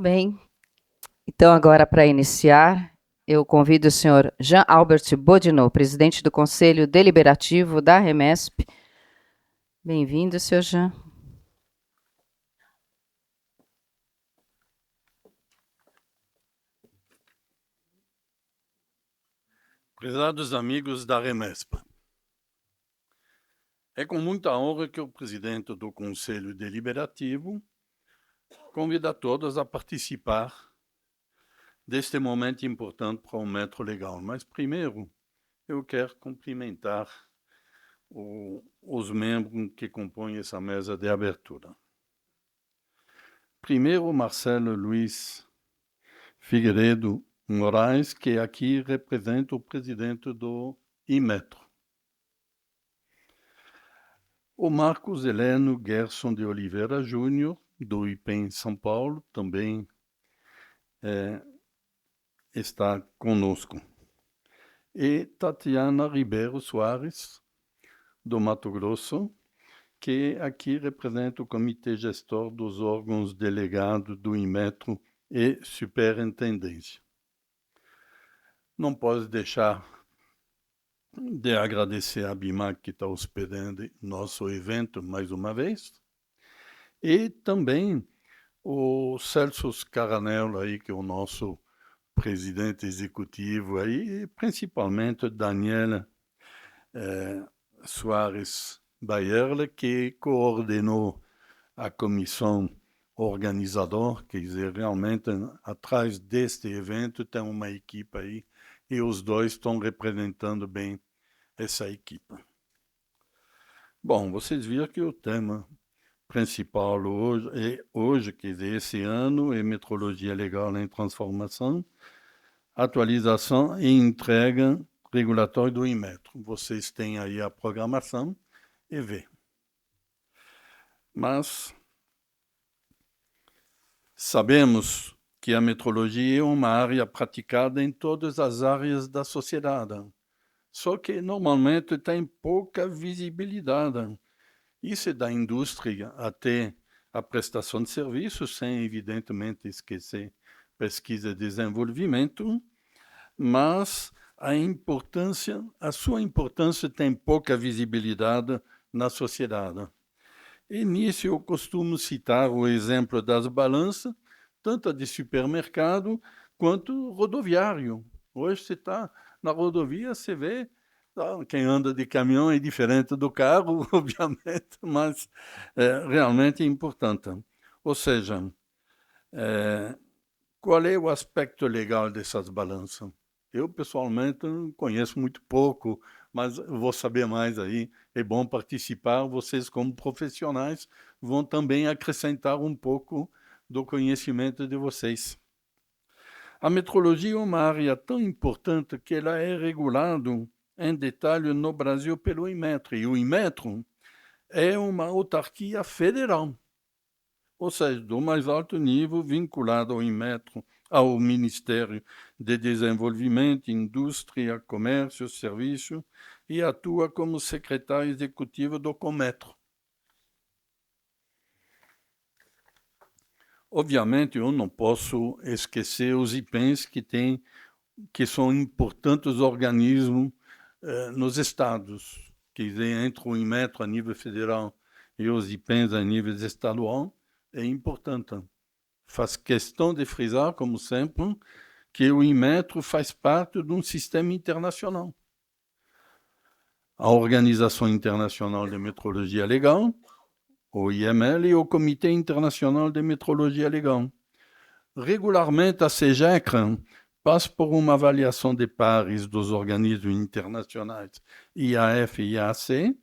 Bem, então agora para iniciar, eu convido o senhor Jean Albert Bodinot, presidente do Conselho Deliberativo da Remesp. Bem-vindo, senhor Jean. Prezados amigos da Remesp, é com muita honra que o presidente do Conselho Deliberativo convida a todos a participar deste momento importante para o Metro Legal. Mas primeiro, eu quero cumprimentar os membros que compõem essa mesa de abertura. Primeiro, Marcelo Luiz Figueiredo Moraes, que aqui representa o presidente do Inmetro. O Marcos Heleno Gerson de Oliveira Júnior, do IPEM São Paulo, também está conosco. E Tatiana Ribeiro Soares, do Mato Grosso, que aqui representa o Comitê Gestor dos órgãos delegados do Inmetro e Superintendência. Não posso deixar de agradecer a BIMAC que está hospedando nosso evento mais uma vez, e também o Celso Caranello aí, que é o nosso presidente executivo aí, e principalmente Daniela Soares Baierle, que coordenou a comissão organizadora, quer dizer, realmente atrás deste evento tem uma equipe aí, e os dois estão representando bem essa equipe. Bom, vocês viram que o tema principal hoje, quer dizer, esse ano, é Metrologia Legal em Transformação, atualização e entrega regulatória do Inmetro. Vocês têm aí a programação e vê. Mas sabemos que a metrologia é uma área praticada em todas as áreas da sociedade, só que normalmente tem pouca visibilidade. Isso é da indústria até a prestação de serviços, sem evidentemente esquecer pesquisa e desenvolvimento, mas a sua importância tem pouca visibilidade na sociedade. E nisso eu costumo citar o exemplo das balanças, tanto a de supermercado quanto rodoviário. Hoje você está na rodovia, você vê, quem anda de caminhão é diferente do carro, obviamente, mas realmente é importante. Ou seja, qual é o aspecto legal dessas balanças? Eu, pessoalmente, conheço muito pouco, mas vou saber mais aí. É bom participar. Vocês, como profissionais, vão também acrescentar um pouco do conhecimento de vocês. A metrologia é uma área tão importante que ela é regulada em detalhe no Brasil pelo Inmetro. E o Inmetro é uma autarquia federal, ou seja, do mais alto nível, vinculado ao Inmetro, ao Ministério de Desenvolvimento, Indústria, Comércio, Serviço, e atua como secretário executivo do Cometro. Obviamente, eu não posso esquecer os IPENs que são importantes organismos nos estados, quer dizer, entre o Inmetro a nível federal e os IPENs a nível estadual, é importante. Faz questão de frisar, como sempre, que o Inmetro faz parte de um sistema internacional. A Organização Internacional de Metrologia Legal, o IML, e o Comitê Internacional de Metrologia Legal. Regularmente, a CEGEC passa por uma avaliação de pares dos organismos internacionais IAF e IAC,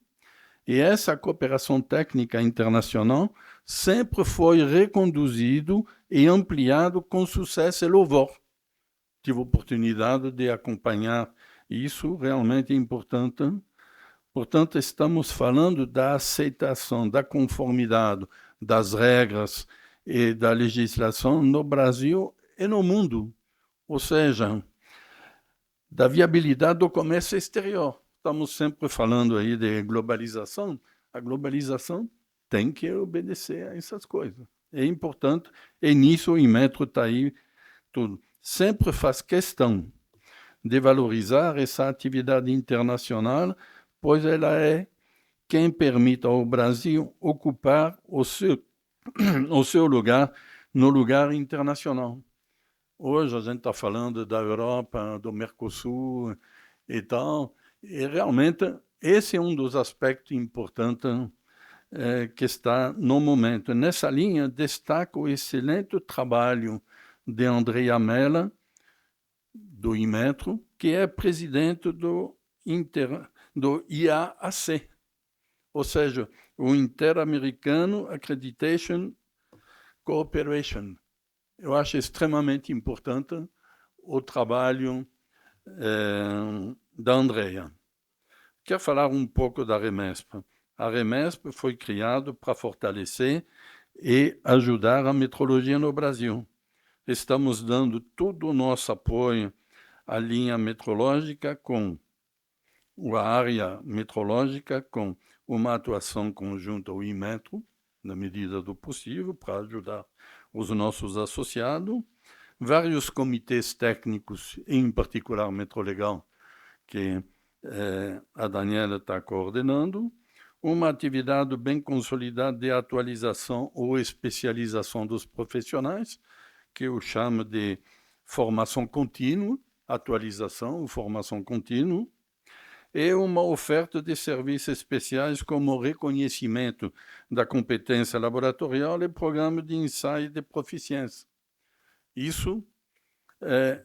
e essa cooperação técnica internacional sempre foi reconduzido e ampliado com sucesso e louvor. Tive a oportunidade de acompanhar isso, realmente importante. Portanto, estamos falando da aceitação, da conformidade das regras e da legislação no Brasil e no mundo. Ou seja, da viabilidade do comércio exterior. Estamos sempre falando aí de globalização. A globalização tem que obedecer a essas coisas. é importante, e nisso o Inmetro está aí tudo. Sempre faz questão de valorizar essa atividade internacional, pois ela é quem permite ao Brasil ocupar o seu lugar no lugar internacional. Hoje a gente está falando da Europa, do Mercosul e tal, e realmente esse é um dos aspectos importantes que está no momento. Nessa linha, destaco o excelente trabalho de Andrea Mella, do Inmetro, que é presidente do IAAC, ou seja, o Inter-Americano Accreditation Cooperation. Eu acho extremamente importante o trabalho da Andrea. Quero falar um pouco da Remesp. A Remesp foi criada para fortalecer e ajudar a metrologia no Brasil. Estamos dando todo o nosso apoio à linha metrológica com a área metrológica, com uma atuação conjunta ao Inmetro, na medida do possível, para ajudar os nossos associados, vários comitês técnicos, em particular Metrolegal, que a Daniela está coordenando, uma atividade bem consolidada de atualização ou especialização dos profissionais, que eu chamo de formação contínua, atualização ou formação contínua, e uma oferta de serviços especiais como reconhecimento da competência laboratorial e programa de ensaio de proficiência. Isso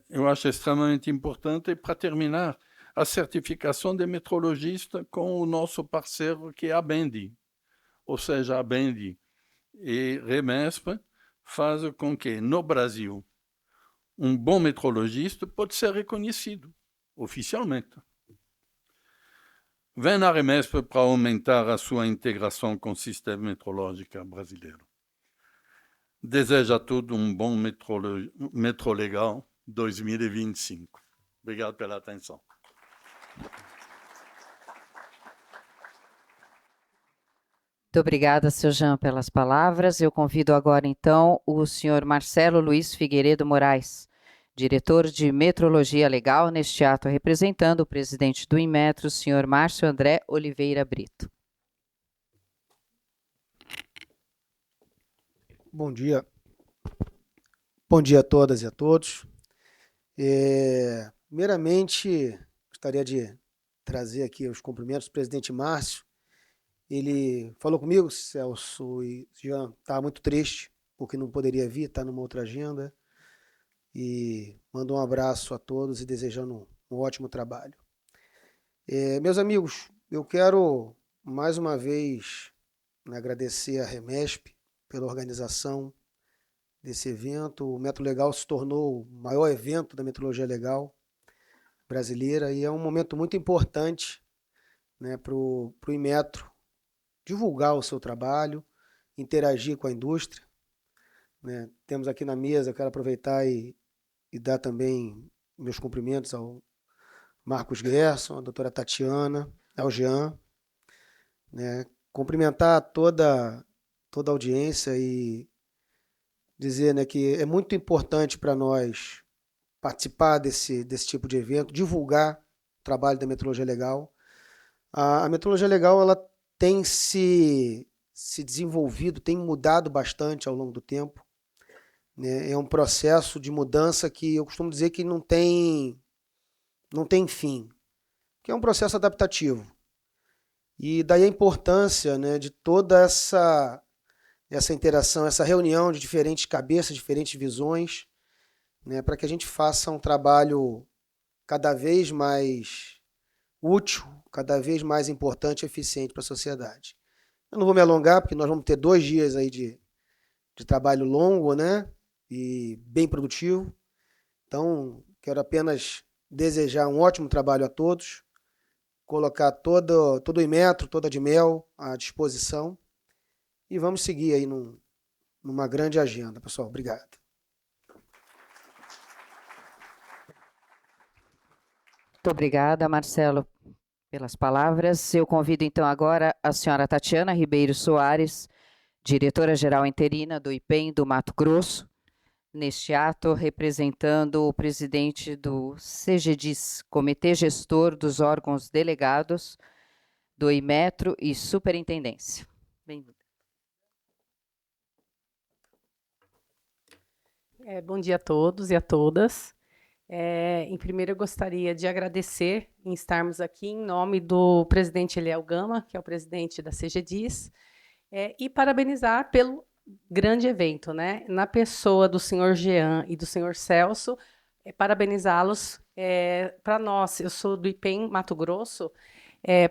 eu acho extremamente importante. E, para terminar, a certificação de metrologista com o nosso parceiro, que é a Bendi. Ou seja, a Bendi e Remesp fazem com que, no Brasil, um bom metrologista pode ser reconhecido oficialmente. Vem na Remesp para aumentar a sua integração com o sistema metrológico brasileiro. Desejo a todos um bom Metrolegal 2025. Obrigado pela atenção. Muito obrigada, Sr. Jean, pelas palavras. Eu convido agora, então, o senhor Marcelo Luiz Figueiredo Moraes, diretor de Metrologia Legal, neste ato representando o presidente do Inmetro, o senhor Márcio André Oliveira Brito. Bom dia. Bom dia a todas e a todos. Primeiramente, gostaria de trazer aqui os cumprimentos do presidente Márcio. Ele falou comigo, Celso e Jean, estava muito triste, porque não poderia vir, está numa outra agenda. E mandou um abraço a todos e desejando um ótimo trabalho. Meus amigos, eu quero mais uma vez agradecer a Remesp pela organização desse evento. O Metrolegal se tornou o maior evento da metrologia legal brasileira e é um momento muito importante, né, para o Inmetro divulgar o seu trabalho, interagir com a indústria. Né? Temos aqui na mesa, quero aproveitar e dar também meus cumprimentos ao Marcos Gerson, à doutora Tatiana, ao Jean, né? Cumprimentar toda a audiência e dizer, né, que é muito importante para nós participar desse tipo de evento, divulgar o trabalho da metrologia legal. A metrologia legal ela tem se desenvolvido, tem mudado bastante ao longo do tempo. Né? É um processo de mudança que eu costumo dizer que não tem fim, que é um processo adaptativo. E daí a importância, né, de toda essa interação, essa reunião de diferentes cabeças, diferentes visões, né, para que a gente faça um trabalho cada vez mais útil, cada vez mais importante e eficiente para a sociedade. Eu não vou me alongar, porque nós vamos ter 2 dias aí de trabalho longo, né, e bem produtivo. Então, quero apenas desejar um ótimo trabalho a todos, colocar todo o Inmetro, toda a Admel à disposição e vamos seguir aí numa grande agenda, pessoal. Obrigado. Muito obrigada, Marcelo, pelas palavras. Eu convido, então, agora a senhora Tatiana Ribeiro Soares, diretora-geral interina do IPEM do Mato Grosso, neste ato representando o presidente do CGDIS, Comitê Gestor dos Órgãos Delegados, do Imetro e Superintendência. Bem-vindo. Bom dia a todos e a todas. Em primeiro, eu gostaria de agradecer em estarmos aqui em nome do presidente Eliel Gama, que é o presidente da CGDIS, e parabenizar pelo grande evento, né? Na pessoa do senhor Jean e do senhor Celso, parabenizá-los. Para nós, eu sou do IPEM Mato Grosso,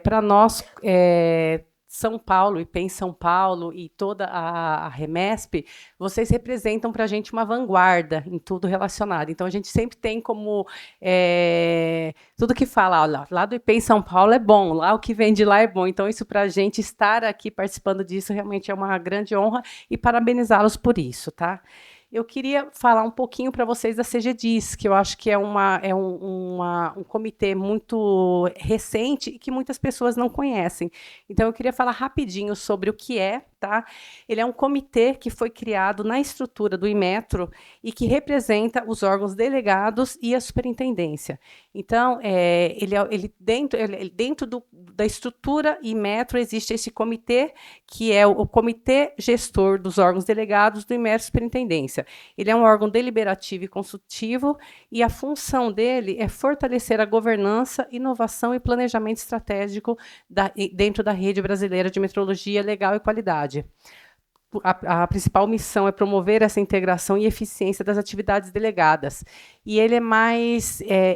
para nós, São Paulo, IPEM São Paulo e toda a REMESP, vocês representam para a gente uma vanguarda em tudo relacionado. Então, a gente sempre tem como tudo que fala, olha, lá do IPEM São Paulo é bom, lá o que vem de lá é bom. Então, isso para a gente estar aqui participando disso realmente é uma grande honra e parabenizá-los por isso, tá? Eu queria falar um pouquinho para vocês da CGDIS, que eu acho que é um comitê muito recente e que muitas pessoas não conhecem. Então, eu queria falar rapidinho sobre o que é, tá? Ele é um comitê que foi criado na estrutura do Imetro e que representa os órgãos delegados e a superintendência. Então, dentro da estrutura Imetro existe esse comitê, que é o Comitê Gestor dos Órgãos Delegados do Imetro e Superintendência. Ele é um órgão deliberativo e consultivo, e a função dele é fortalecer a governança, inovação e planejamento estratégico dentro da rede brasileira de metrologia legal e qualidade. A principal missão é promover essa integração e eficiência das atividades delegadas. E ele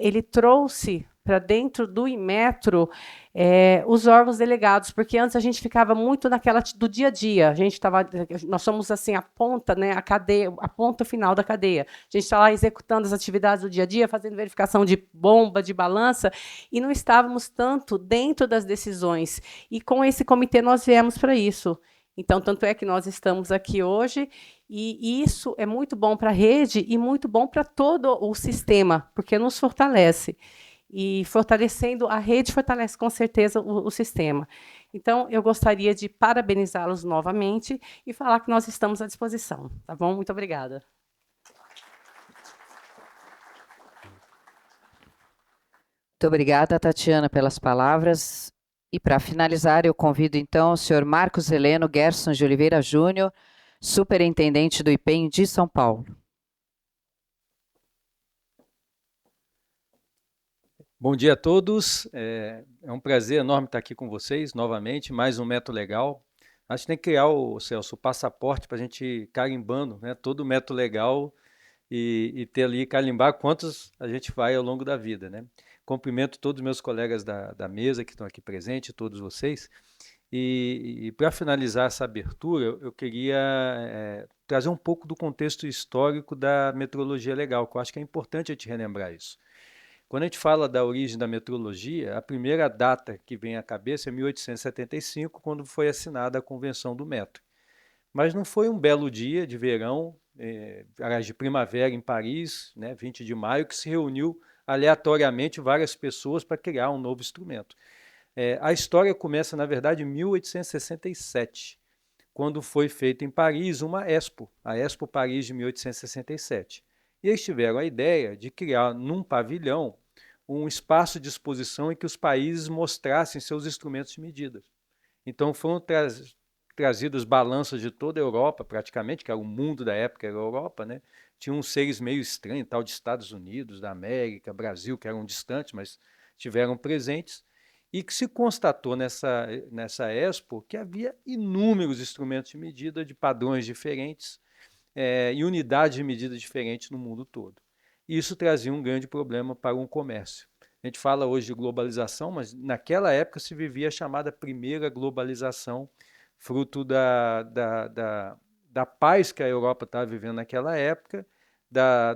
ele trouxe para dentro do Imetro os órgãos delegados, porque antes a gente ficava muito naquela do dia a dia. Nós somos assim a ponta, né, a cadeia, a ponta final da cadeia. A gente está lá executando as atividades do dia a dia, fazendo verificação de bomba, de balança, e não estávamos tanto dentro das decisões. E com esse comitê nós viemos para isso. Então, tanto é que nós estamos aqui hoje, e isso é muito bom para a rede e muito bom para todo o sistema, porque nos fortalece. E fortalecendo a rede, fortalece com certeza o sistema. Então, eu gostaria de parabenizá-los novamente e falar que nós estamos à disposição. Tá bom? Muito obrigada. Muito obrigada, Tatiana, pelas palavras. E, para finalizar, eu convido, então, o senhor Marcos Heleno Gerson de Oliveira Júnior, superintendente do IPEM de São Paulo. Bom dia a todos. É um prazer enorme estar aqui com vocês novamente, mais um método legal. Acho que tem que criar, Celso, o passaporte para a gente ir carimbando, né, todo o método legal e ter ali, carimbar quantos a gente vai ao longo da vida, né? Cumprimento todos os meus colegas da mesa que estão aqui presentes, todos vocês. E para finalizar essa abertura, eu queria trazer um pouco do contexto histórico da metrologia legal, que eu acho que é importante a gente relembrar isso. Quando a gente fala da origem da metrologia, a primeira data que vem à cabeça é 1875, quando foi assinada a Convenção do Metro. Mas não foi um belo dia de verão, de primavera em Paris, né, 20 de maio, que se reuniu aleatoriamente várias pessoas para criar um novo instrumento. A história começa, na verdade, em 1867, quando foi feita em Paris uma Expo, a Expo Paris de 1867. E eles tiveram a ideia de criar num pavilhão um espaço de exposição em que os países mostrassem seus instrumentos de medida. Então foram trazidas balanças de toda a Europa, praticamente, que era o mundo da época, era a Europa, né? Tinham uns seres meio estranhos, tal de Estados Unidos, da América, Brasil, que eram distantes, mas estiveram presentes, e que se constatou nessa Expo que havia inúmeros instrumentos de medida de padrões diferentes e unidades de medida diferentes no mundo todo. Isso trazia um grande problema para um comércio. A gente fala hoje de globalização, mas naquela época se vivia a chamada primeira globalização, fruto da paz que a Europa estava vivendo naquela época,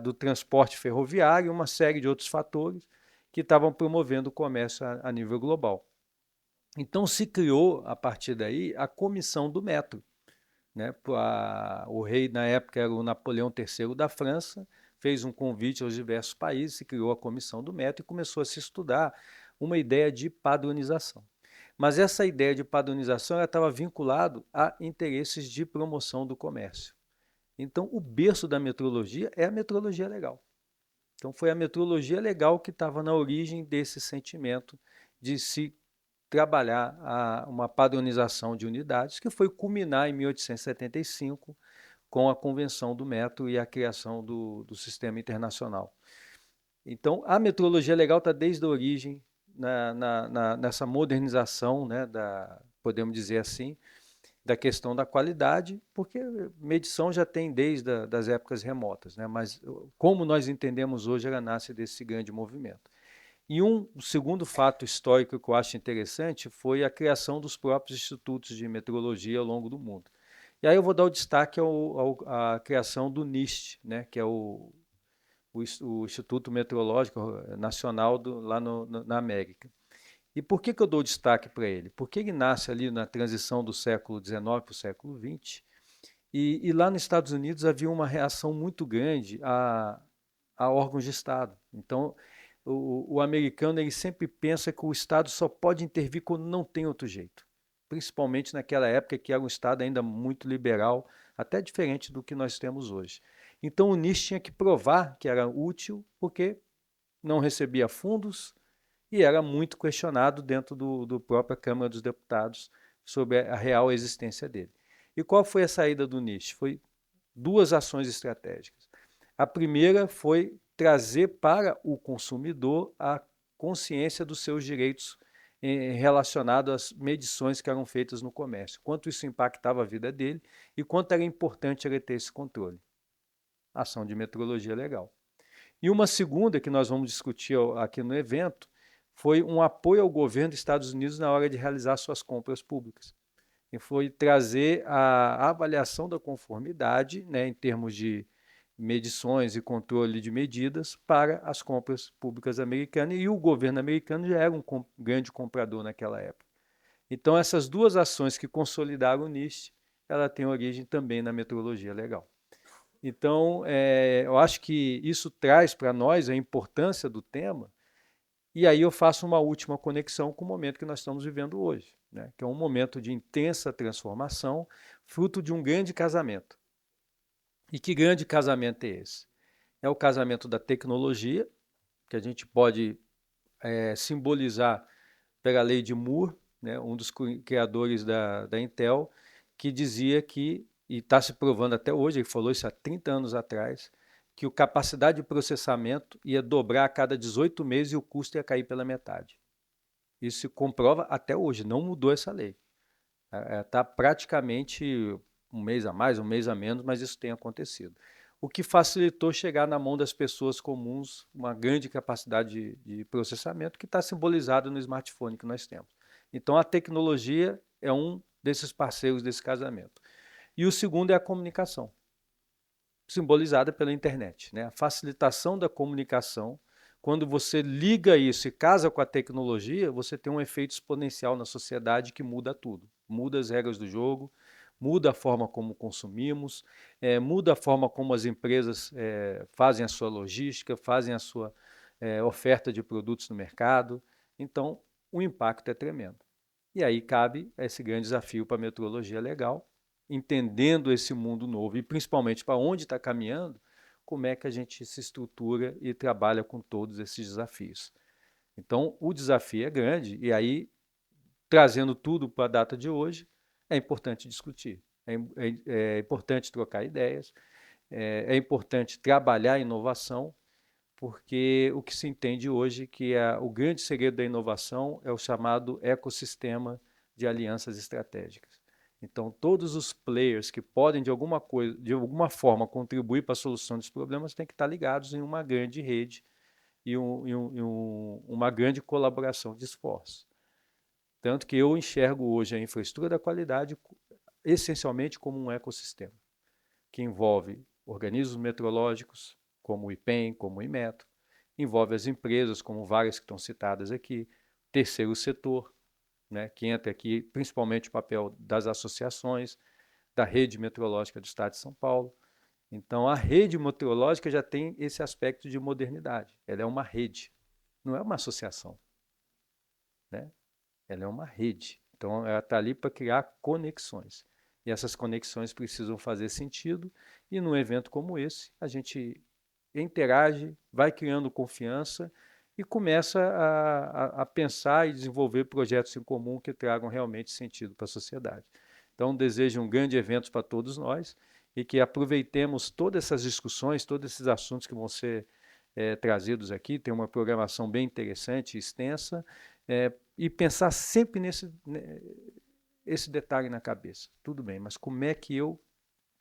do transporte ferroviário e uma série de outros fatores que estavam promovendo o comércio a nível global. Então se criou, a partir daí, a Comissão do Metro. Né? O rei, na época, era o Napoleão III da França, fez um convite aos diversos países, se criou a Comissão do Metro e começou a se estudar uma ideia de padronização. Mas essa ideia de padronização estava vinculado a interesses de promoção do comércio. Então, o berço da metrologia é a metrologia legal. Então, foi a metrologia legal que estava na origem desse sentimento de se trabalhar uma padronização de unidades, que foi culminar em 1875 com a Convenção do Metro e a criação do Sistema Internacional. Então, a metrologia legal está desde a origem nessa modernização, né, podemos dizer assim, da questão da qualidade, porque medição já tem desde as épocas remotas, né, mas como nós entendemos hoje, ela nasce desse grande movimento. E um segundo fato histórico que eu acho interessante foi a criação dos próprios institutos de metrologia ao longo do mundo. E aí eu vou dar o destaque à criação do NIST, né, que é o Instituto Meteorológico Nacional lá na América. E por que eu dou destaque para ele? Porque ele nasce ali na transição do século XIX para o século XX, e lá nos Estados Unidos havia uma reação muito grande a órgãos de Estado. Então, o americano ele sempre pensa que o Estado só pode intervir quando não tem outro jeito. Principalmente naquela época que era um Estado ainda muito liberal, até diferente do que nós temos hoje. Então o NIST tinha que provar que era útil, porque não recebia fundos e era muito questionado dentro do própria Câmara dos Deputados sobre a real existência dele. E qual foi a saída do NIST? Foi duas ações estratégicas. A primeira foi trazer para o consumidor a consciência dos seus direitos relacionados às medições que eram feitas no comércio, quanto isso impactava a vida dele e quanto era importante ele ter esse controle. Ação de metrologia legal. E uma segunda que nós vamos discutir aqui no evento foi um apoio ao governo dos Estados Unidos na hora de realizar suas compras públicas. E foi trazer a avaliação da conformidade, né, em termos de medições e controle de medidas para as compras públicas americanas, e o governo americano já era um grande comprador naquela época. Então essas duas ações que consolidaram o NIST, ela tem origem também na metrologia legal. Então, eu acho que isso traz para nós a importância do tema, e aí eu faço uma última conexão com o momento que nós estamos vivendo hoje, né? Que é um momento de intensa transformação, fruto de um grande casamento. E que grande casamento é esse? É o casamento da tecnologia, que a gente pode simbolizar pela lei de Moore, né, um dos criadores da Intel, que dizia que, e está se provando até hoje, ele falou isso há 30 anos atrás, que a capacidade de processamento ia dobrar a cada 18 meses e o custo ia cair pela metade. Isso se comprova até hoje, não mudou essa lei. Está praticamente um mês a mais, um mês a menos, mas isso tem acontecido. O que facilitou chegar na mão das pessoas comuns uma grande capacidade de processamento que está simbolizado no smartphone que nós temos. Então a tecnologia é um desses parceiros desse casamento. E o segundo é a comunicação, simbolizada pela internet, né? A facilitação da comunicação. Quando você liga isso e casa com a tecnologia, você tem um efeito exponencial na sociedade que muda tudo. Muda as regras do jogo, muda a forma como consumimos, muda a forma como as empresas fazem a sua logística, fazem a sua oferta de produtos no mercado. Então, o impacto é tremendo. E aí cabe esse grande desafio para a metrologia legal, entendendo esse mundo novo e principalmente para onde está caminhando, como é que a gente se estrutura e trabalha com todos esses desafios. Então, o desafio é grande e aí, trazendo tudo para a data de hoje, é importante discutir, é importante trocar ideias, é importante trabalhar a inovação, porque o que se entende hoje que o grande segredo da inovação é o chamado ecossistema de alianças estratégicas. Então, todos os players que podem, de alguma forma, contribuir para a solução dos problemas têm que estar ligados em uma grande rede e uma grande colaboração de esforços. Tanto que eu enxergo hoje a infraestrutura da qualidade essencialmente como um ecossistema, que envolve organismos meteorológicos, como o IPEM, como o Inmetro, envolve as empresas, como várias que estão citadas aqui, terceiro setor, né, que entra aqui principalmente o papel das associações, da rede meteorológica do Estado de São Paulo. Então, a rede meteorológica já tem esse aspecto de modernidade. Ela é uma rede, não é uma associação, né? ela é uma rede. Então, ela está ali para criar conexões. E essas conexões precisam fazer sentido, e num evento como esse, a gente interage, vai criando confiança e começa a pensar e desenvolver projetos em comum que tragam realmente sentido para a sociedade. Então, desejo um grande evento para todos nós e que aproveitemos todas essas discussões, todos esses assuntos que vão ser trazidos aqui. Tem uma programação bem interessante e extensa, e pensar sempre esse detalhe na cabeça. Tudo bem, mas como é que eu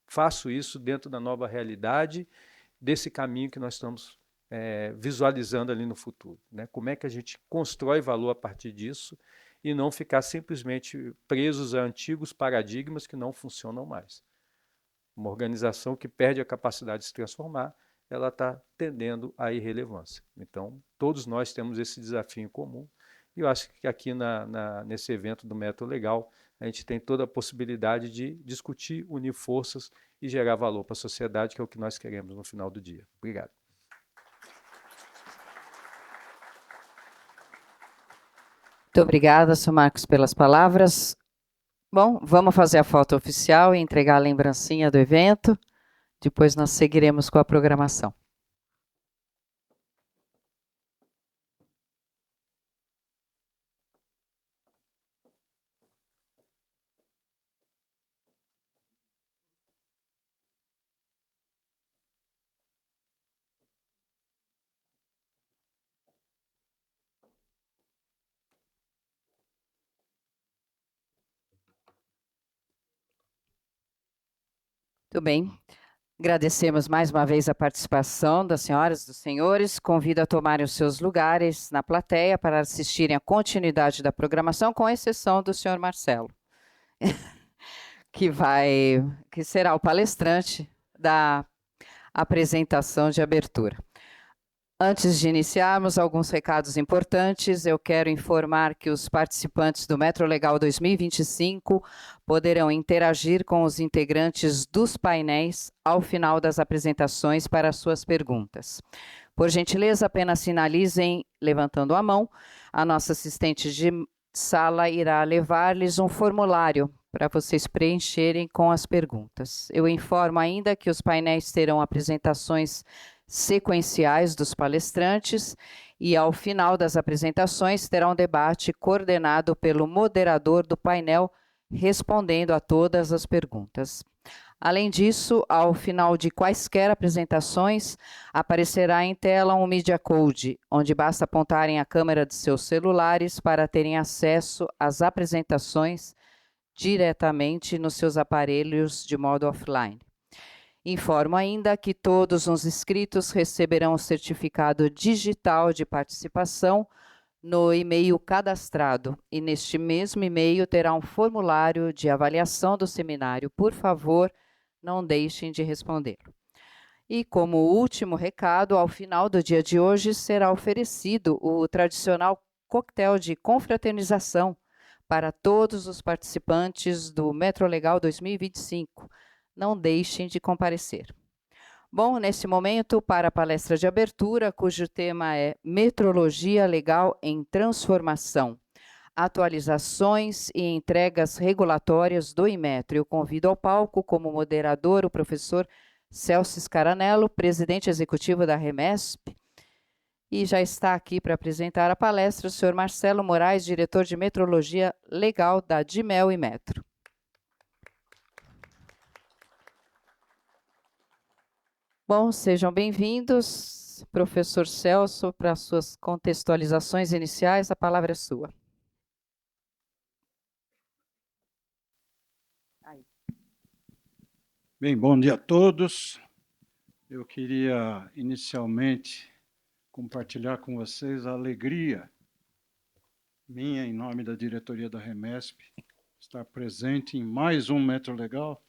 faço isso dentro da nova realidade, desse caminho que nós estamos visualizando ali no futuro, né? Como é que a gente constrói valor a partir disso e não ficar simplesmente presos a antigos paradigmas que não funcionam mais. Uma organização que perde a capacidade de se transformar, ela está tendendo à irrelevância. Então, todos nós temos esse desafio em comum, e eu acho que aqui nesse evento do Método Legal, a gente tem toda a possibilidade de discutir, unir forças e gerar valor para a sociedade, que é o que nós queremos no final do dia. Obrigado. Muito obrigada, Sr. Marcos, pelas palavras. Bom, vamos fazer a foto oficial e entregar a lembrancinha do evento. Depois nós seguiremos com a programação. Muito bem. Agradecemos mais uma vez a participação das senhoras e dos senhores. Convido a tomarem os seus lugares na plateia para assistirem à continuidade da programação, com exceção do senhor Marcelo, que será o palestrante da apresentação de abertura. Antes de iniciarmos, alguns recados importantes. Eu quero informar que os participantes do Metro Legal 2025 poderão interagir com os integrantes dos painéis ao final das apresentações para suas perguntas. Por gentileza, apenas sinalizem levantando a mão. A nossa assistente de sala irá levar-lhes um formulário para vocês preencherem com as perguntas. Eu informo ainda que os painéis terão apresentações sequenciais dos palestrantes e, ao final das apresentações, terá um debate coordenado pelo moderador do painel, respondendo a todas as perguntas. Além disso, ao final de quaisquer apresentações, aparecerá em tela um Media Code, onde basta apontarem a câmera de seus celulares para terem acesso às apresentações diretamente nos seus aparelhos de modo offline. Informo ainda que todos os inscritos receberão o certificado digital de participação no e-mail cadastrado, e neste mesmo e-mail terá um formulário de avaliação do seminário. Por favor, não deixem de respondê-lo. E como último recado, ao final do dia de hoje será oferecido o tradicional coquetel de confraternização para todos os participantes do Metro Legal 2025. Não deixem de comparecer. Bom, nesse momento, para a palestra de abertura, cujo tema é Metrologia Legal em Transformação, atualizações e entregas regulatórias do Inmetro. Eu convido ao palco como moderador o professor Celso Scaranello, presidente executivo da REMESP, e já está aqui para apresentar a palestra o senhor Marcelo Moraes, diretor de Metrologia Legal da DIMEL Inmetro. Bom, sejam bem-vindos. Professor Celso, para suas contextualizações iniciais, a palavra é sua. Bem, bom dia a todos. Eu queria inicialmente compartilhar com vocês a alegria minha, em nome da diretoria da REMESP, estar presente em mais um Metro Legal,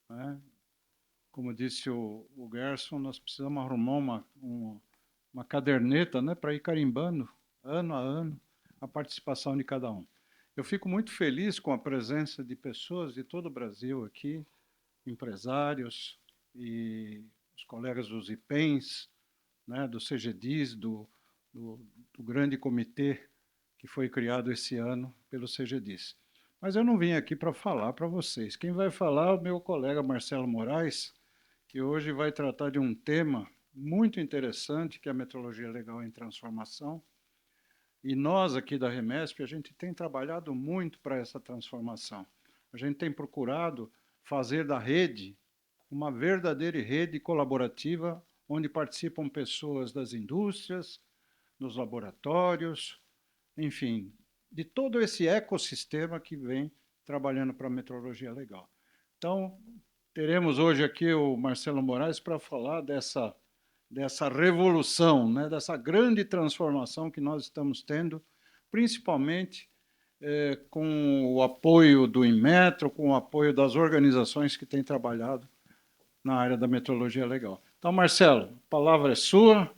né? Como disse o Gerson, nós precisamos arrumar uma caderneta, né, para ir carimbando, ano a ano, a participação de cada um. Eu fico muito feliz com a presença de pessoas de todo o Brasil aqui, empresários e os colegas dos IPENs, né, do CGDIS, do grande comitê que foi criado esse ano pelo CGDIS. Mas eu não vim aqui para falar para vocês. Quem vai falar é o meu colega Marcelo Moraes, que hoje vai tratar de um tema muito interessante, que é a metrologia legal em transformação. E nós aqui da Remesp, a gente tem trabalhado muito para essa transformação. A gente tem procurado fazer da rede uma verdadeira rede colaborativa, onde participam pessoas das indústrias, dos laboratórios, enfim, de todo esse ecossistema que vem trabalhando para a metrologia legal. Então, teremos hoje aqui o Marcelo Moraes para falar dessa revolução, né, dessa grande transformação que nós estamos tendo, principalmente com o apoio do Inmetro, com o apoio das organizações que têm trabalhado na área da metrologia legal. Então, Marcelo, a palavra é sua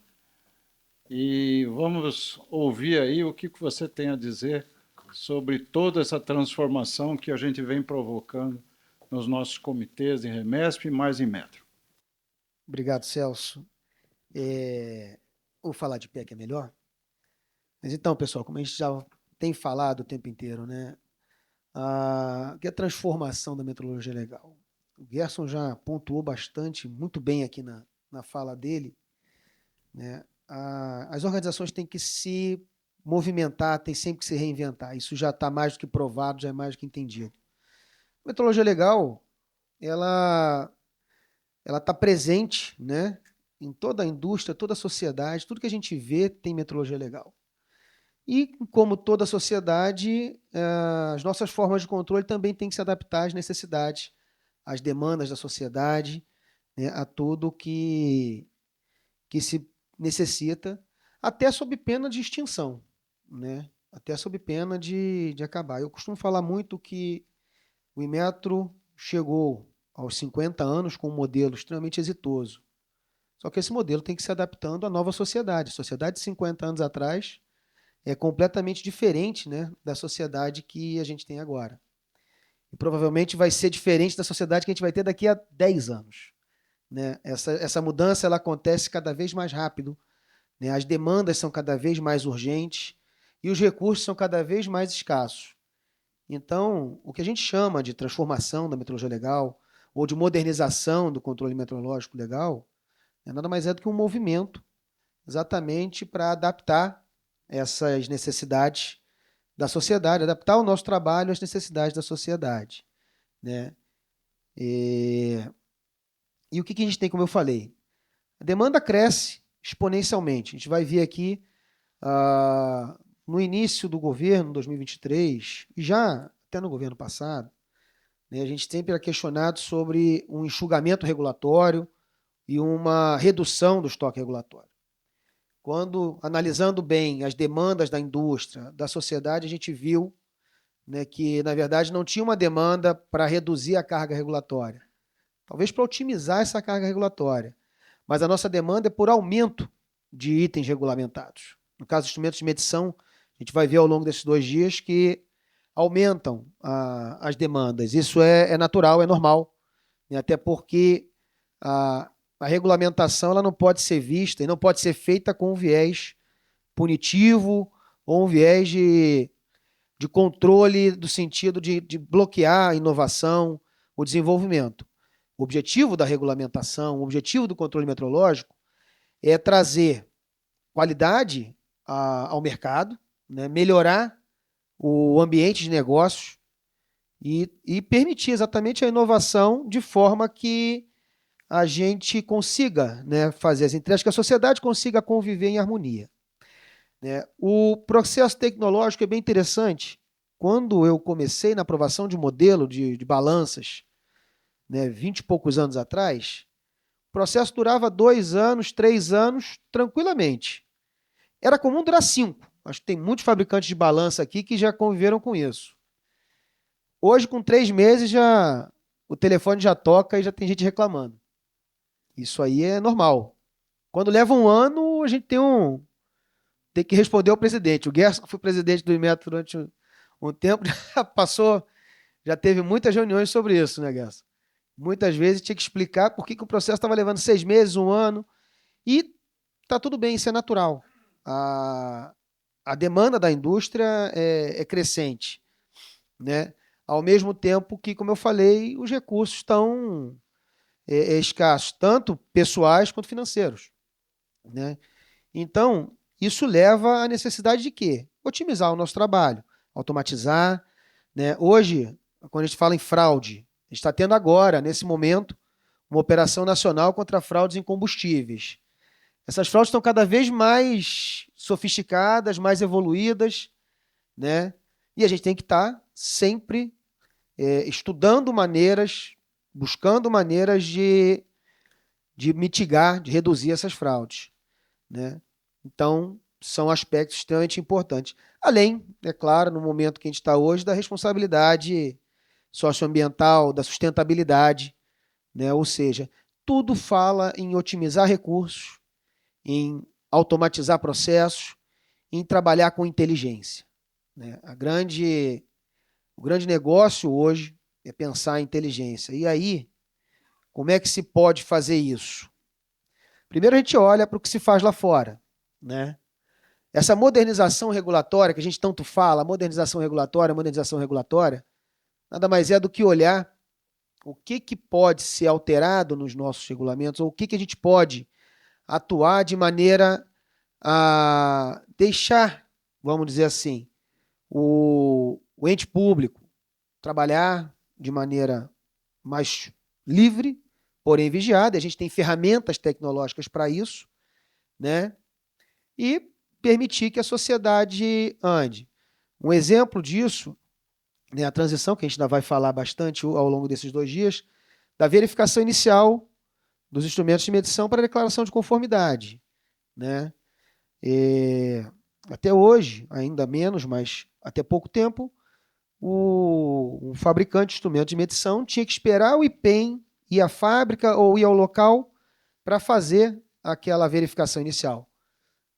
e vamos ouvir aí o que você tem a dizer sobre toda essa transformação que a gente vem provocando nos nossos comitês de Remesp e mais Inmetro. Obrigado, Celso. Vou falar de pé que é melhor. Mas então, pessoal, como a gente já tem falado o tempo inteiro, né? Que é a transformação da metrologia legal. O Gerson já pontuou bastante, muito bem aqui na fala dele, né? As organizações têm que se movimentar, têm sempre que se reinventar. Isso já está mais do que provado, já é mais do que entendido. A metrologia legal, ela está presente, né, em toda a indústria, toda a sociedade, tudo que a gente vê tem metrologia legal. E, como toda a sociedade, as nossas formas de controle também têm que se adaptar às necessidades, às demandas da sociedade, né, a tudo que se necessita, até sob pena de extinção, né? Até sob pena de acabar. Eu costumo falar muito que o Inmetro chegou aos 50 anos com um modelo extremamente exitoso. Só que esse modelo tem que se adaptando à nova sociedade. A sociedade de 50 anos atrás é completamente diferente, né, da sociedade que a gente tem agora. E provavelmente vai ser diferente da sociedade que a gente vai ter daqui a 10 anos. Né? Essa mudança ela acontece cada vez mais rápido, né? As demandas são cada vez mais urgentes e os recursos são cada vez mais escassos. Então, o que a gente chama de transformação da metrologia legal ou de modernização do controle metrológico legal nada mais é do que um movimento exatamente para adaptar essas necessidades da sociedade, adaptar o nosso trabalho às necessidades da sociedade, né? E o que a gente tem, como eu falei? A demanda cresce exponencialmente. A gente vai ver aqui, no início do governo, 2023, e já até no governo passado, né, a gente sempre era questionado sobre um enxugamento regulatório e uma redução do estoque regulatório. Quando, analisando bem as demandas da indústria, da sociedade, a gente viu, né, que, na verdade, não tinha uma demanda para reduzir a carga regulatória. Talvez para otimizar essa carga regulatória. Mas a nossa demanda é por aumento de itens regulamentados. No caso dos instrumentos de medição, a gente vai ver ao longo desses 2 dias que aumentam as demandas. Isso é natural, é normal, né? Até porque a regulamentação ela não pode ser vista e não pode ser feita com um viés punitivo ou um viés de controle do sentido de bloquear a inovação, o desenvolvimento. O objetivo da regulamentação, o objetivo do controle metrológico é trazer qualidade ao mercado, né, melhorar o ambiente de negócios e permitir exatamente a inovação de forma que a gente consiga, né, fazer as entregas, que a sociedade consiga conviver em harmonia. Né? O processo tecnológico é bem interessante. Quando eu comecei na aprovação de modelo de balanças, né, 20 e poucos anos atrás, o processo durava 2 anos, 3 anos, tranquilamente. Era comum durar 5. Acho que tem muitos fabricantes de balança aqui que já conviveram com isso. Hoje, com 3 meses, o telefone já toca e já tem gente reclamando. Isso aí é normal. Quando leva 1 ano, a gente tem que responder ao presidente. O Gerson, que foi presidente do Inmetro durante um tempo, já teve muitas reuniões sobre isso, né, Gerson? Muitas vezes tinha que explicar por que o processo estava levando 6 meses, 1 ano. E está tudo bem, isso é natural. A a demanda da indústria é crescente, né? Ao mesmo tempo que, como eu falei, os recursos estão escassos, tanto pessoais quanto financeiros, né? Então, isso leva à necessidade de quê? Otimizar o nosso trabalho, automatizar, né? Hoje, quando a gente fala em fraude, a gente está tendo agora, nesse momento, uma operação nacional contra fraudes em combustíveis. Essas fraudes estão cada vez mais sofisticadas, mais evoluídas, né? E a gente tem que estar sempre estudando maneiras, buscando maneiras de mitigar, de reduzir essas fraudes, né? Então, são aspectos extremamente importantes. Além, é claro, no momento que a gente está hoje, da responsabilidade socioambiental, da sustentabilidade, né? Ou seja, tudo fala em otimizar recursos, em automatizar processos, em trabalhar com inteligência, né? O grande negócio hoje é pensar em inteligência. E aí, como é que se pode fazer isso? Primeiro a gente olha para o que se faz lá fora, né? Essa modernização regulatória que a gente tanto fala, modernização regulatória, nada mais é do que olhar o que pode ser alterado nos nossos regulamentos, ou o que a gente pode atuar de maneira a deixar, vamos dizer assim, o ente público trabalhar de maneira mais livre, porém vigiada. A gente tem ferramentas tecnológicas para isso, né? E permitir que a sociedade ande. Um exemplo disso, né, a transição, que a gente ainda vai falar bastante ao longo desses 2 dias, da verificação inicial dos instrumentos de medição para a declaração de conformidade, né? Até hoje, ainda menos, mas até pouco tempo, o fabricante de instrumento de medição tinha que esperar o IPEM ir à fábrica ou ir ao local para fazer aquela verificação inicial.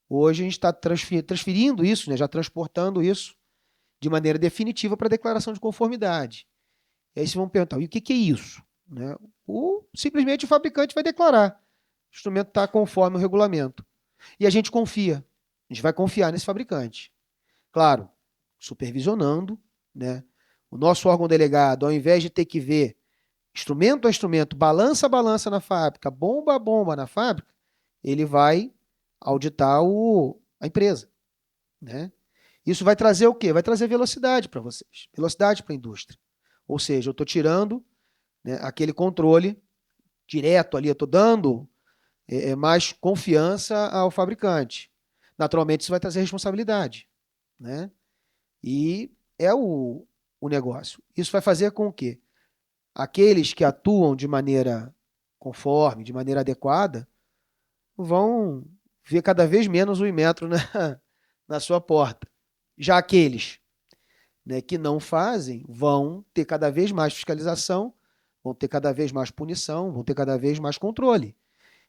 Hoje a gente está transferindo isso, né, já transportando isso de maneira definitiva para a declaração de conformidade. E aí vocês vão perguntar, e o que é isso? Né? Simplesmente o fabricante vai declarar. O instrumento está conforme o regulamento. E a gente confia. A gente vai confiar nesse fabricante. Claro, supervisionando, né? O nosso órgão delegado, ao invés de ter que ver instrumento a instrumento, balança a balança na fábrica, bomba a bomba na fábrica, ele vai auditar a empresa, né? Isso vai trazer o quê? Vai trazer velocidade para vocês, velocidade para a indústria. Ou seja, eu estou tirando, né, aquele controle direto ali, eu estou dando mais confiança ao fabricante. Naturalmente, isso vai trazer responsabilidade, né? E é o negócio. Isso vai fazer com que aqueles que atuam de maneira conforme, de maneira adequada, vão ver cada vez menos o Inmetro na sua porta. Já aqueles, né, que não fazem vão ter cada vez mais fiscalização, vão ter cada vez mais punição, vão ter cada vez mais controle.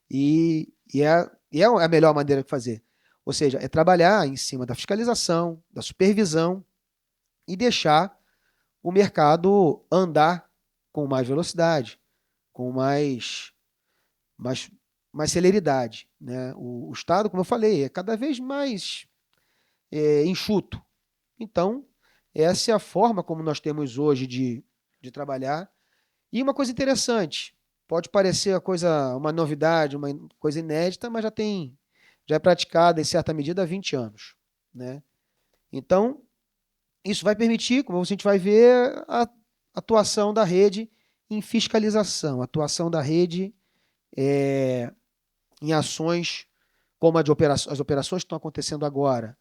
E é a melhor maneira de fazer. Ou seja, é trabalhar em cima da fiscalização, da supervisão e deixar o mercado andar com mais velocidade, com mais celeridade, né? O Estado, como eu falei, é cada vez mais enxuto. Então, essa é a forma como nós temos hoje de trabalhar. E uma coisa interessante, pode parecer uma novidade, uma coisa inédita, mas já é praticada em certa medida há 20 anos, né? Então, isso vai permitir, como a gente vai ver, a atuação da rede em fiscalização, a atuação da rede em ações como as operações que estão acontecendo agora,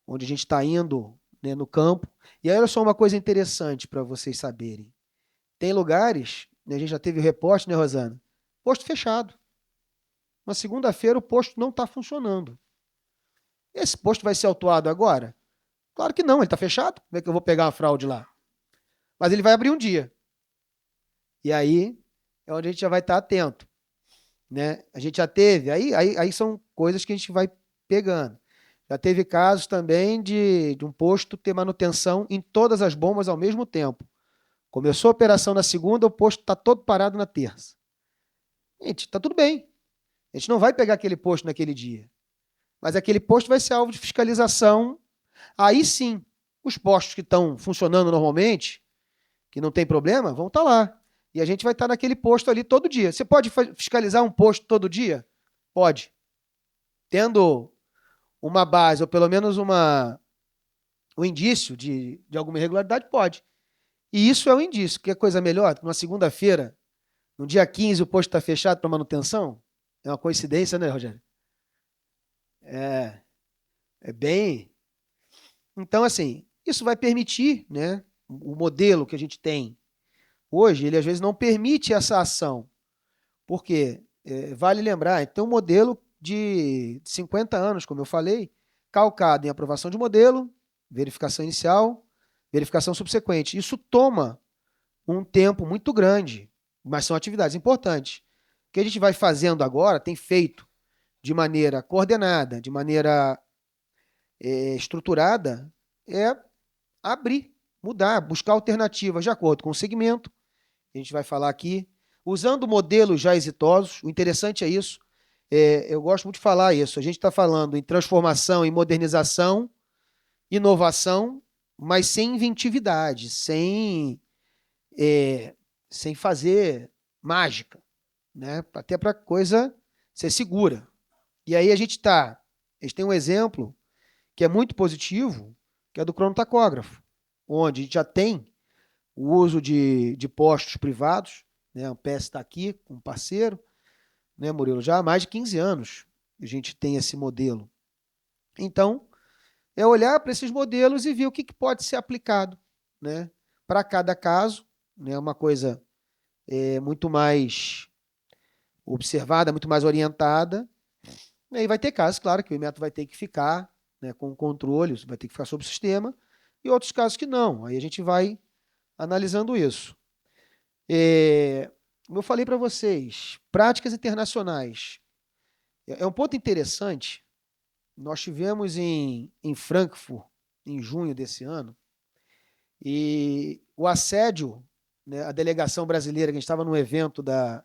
onde a gente está indo, né, no campo. E aí, olha só uma coisa interessante para vocês saberem. Tem lugares, né, a gente já teve o reporte, né, Rosana? Posto fechado. Na segunda-feira o posto não está funcionando. Esse posto vai ser autuado agora? Claro que não, ele está fechado. Como é que eu vou pegar uma fraude lá? Mas ele vai abrir um dia. E aí é onde a gente já vai estar atento, né? A gente já teve, aí são coisas que a gente vai pegando. Já teve casos também de um posto ter manutenção em todas as bombas ao mesmo tempo. Começou a operação na segunda, o posto está todo parado na terça. Gente, está tudo bem. A gente não vai pegar aquele posto naquele dia. Mas aquele posto vai ser alvo de fiscalização Aí sim, os postos que estão funcionando normalmente, que não tem problema, vão estar lá. E a gente vai estar naquele posto ali todo dia. Você pode fiscalizar um posto todo dia? Pode. Tendo uma base, ou pelo menos um indício de alguma irregularidade, pode. E isso é um indício. Que é coisa melhor? Numa segunda-feira, no dia 15, o posto está fechado para manutenção? É uma coincidência, né, Rogério? É bem. Então, assim, isso vai permitir, né? O modelo que a gente tem hoje, ele às vezes não permite essa ação. Por quê? Vale lembrar, tem um modelo de 50 anos, como eu falei, calcado em aprovação de modelo, verificação inicial, verificação subsequente. Isso toma um tempo muito grande, mas são atividades importantes. O que a gente vai fazendo agora, tem feito de maneira coordenada, de maneira estruturada, é abrir, mudar, buscar alternativas de acordo com o segmento. A gente vai falar aqui, usando modelos já exitosos. O interessante é isso. Eu gosto muito de falar isso. A gente está falando em transformação, em modernização, inovação, mas sem inventividade, sem fazer mágica, né? Até para a coisa ser segura. E aí a gente tem um exemplo que é muito positivo, que é do cronotacógrafo, onde a gente já tem o uso de postos privados, né? O PS está aqui com um parceiro, né, Murilo? Já há mais de 15 anos a gente tem esse modelo. Então, é olhar para esses modelos e ver o que pode ser aplicado, né, para cada caso, né, uma coisa muito mais observada, muito mais orientada. E aí vai ter casos, claro, que o IMETRO vai ter que ficar, né, com o controle, vai ter que ficar sob o sistema, e outros casos que não. Aí a gente vai analisando isso. Como eu falei para vocês, práticas internacionais. É um ponto interessante. Nós tivemos em Frankfurt, em junho desse ano, e o assédio, né, a delegação brasileira, que a gente estava no evento da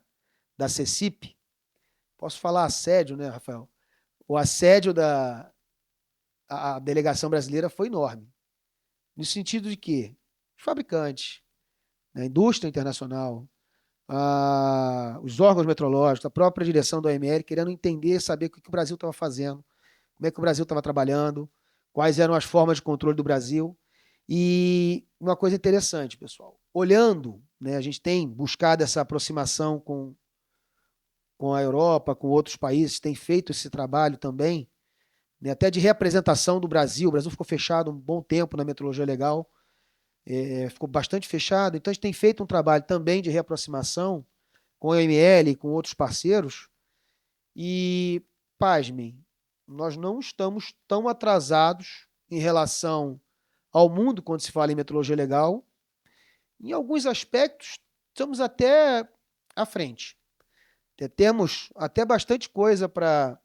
CECIP, posso falar assédio, né, Rafael? O assédio a delegação brasileira foi enorme. No sentido de que os fabricantes, né, a indústria internacional, os órgãos metrológicos, a própria direção do AML, querendo entender, saber o que o Brasil estava fazendo, como é que o Brasil estava trabalhando, quais eram as formas de controle do Brasil. E uma coisa interessante, pessoal, olhando, né, a gente tem buscado essa aproximação com a Europa, com outros países, tem feito esse trabalho também, né, até de reapresentação do Brasil. O Brasil ficou fechado um bom tempo na metrologia legal, ficou bastante fechado, então a gente tem feito um trabalho também de reaproximação com a OML, com outros parceiros, e, pasmem, nós não estamos tão atrasados em relação ao mundo quando se fala em metrologia legal. Em alguns aspectos, estamos até à frente. Temos até bastante coisa para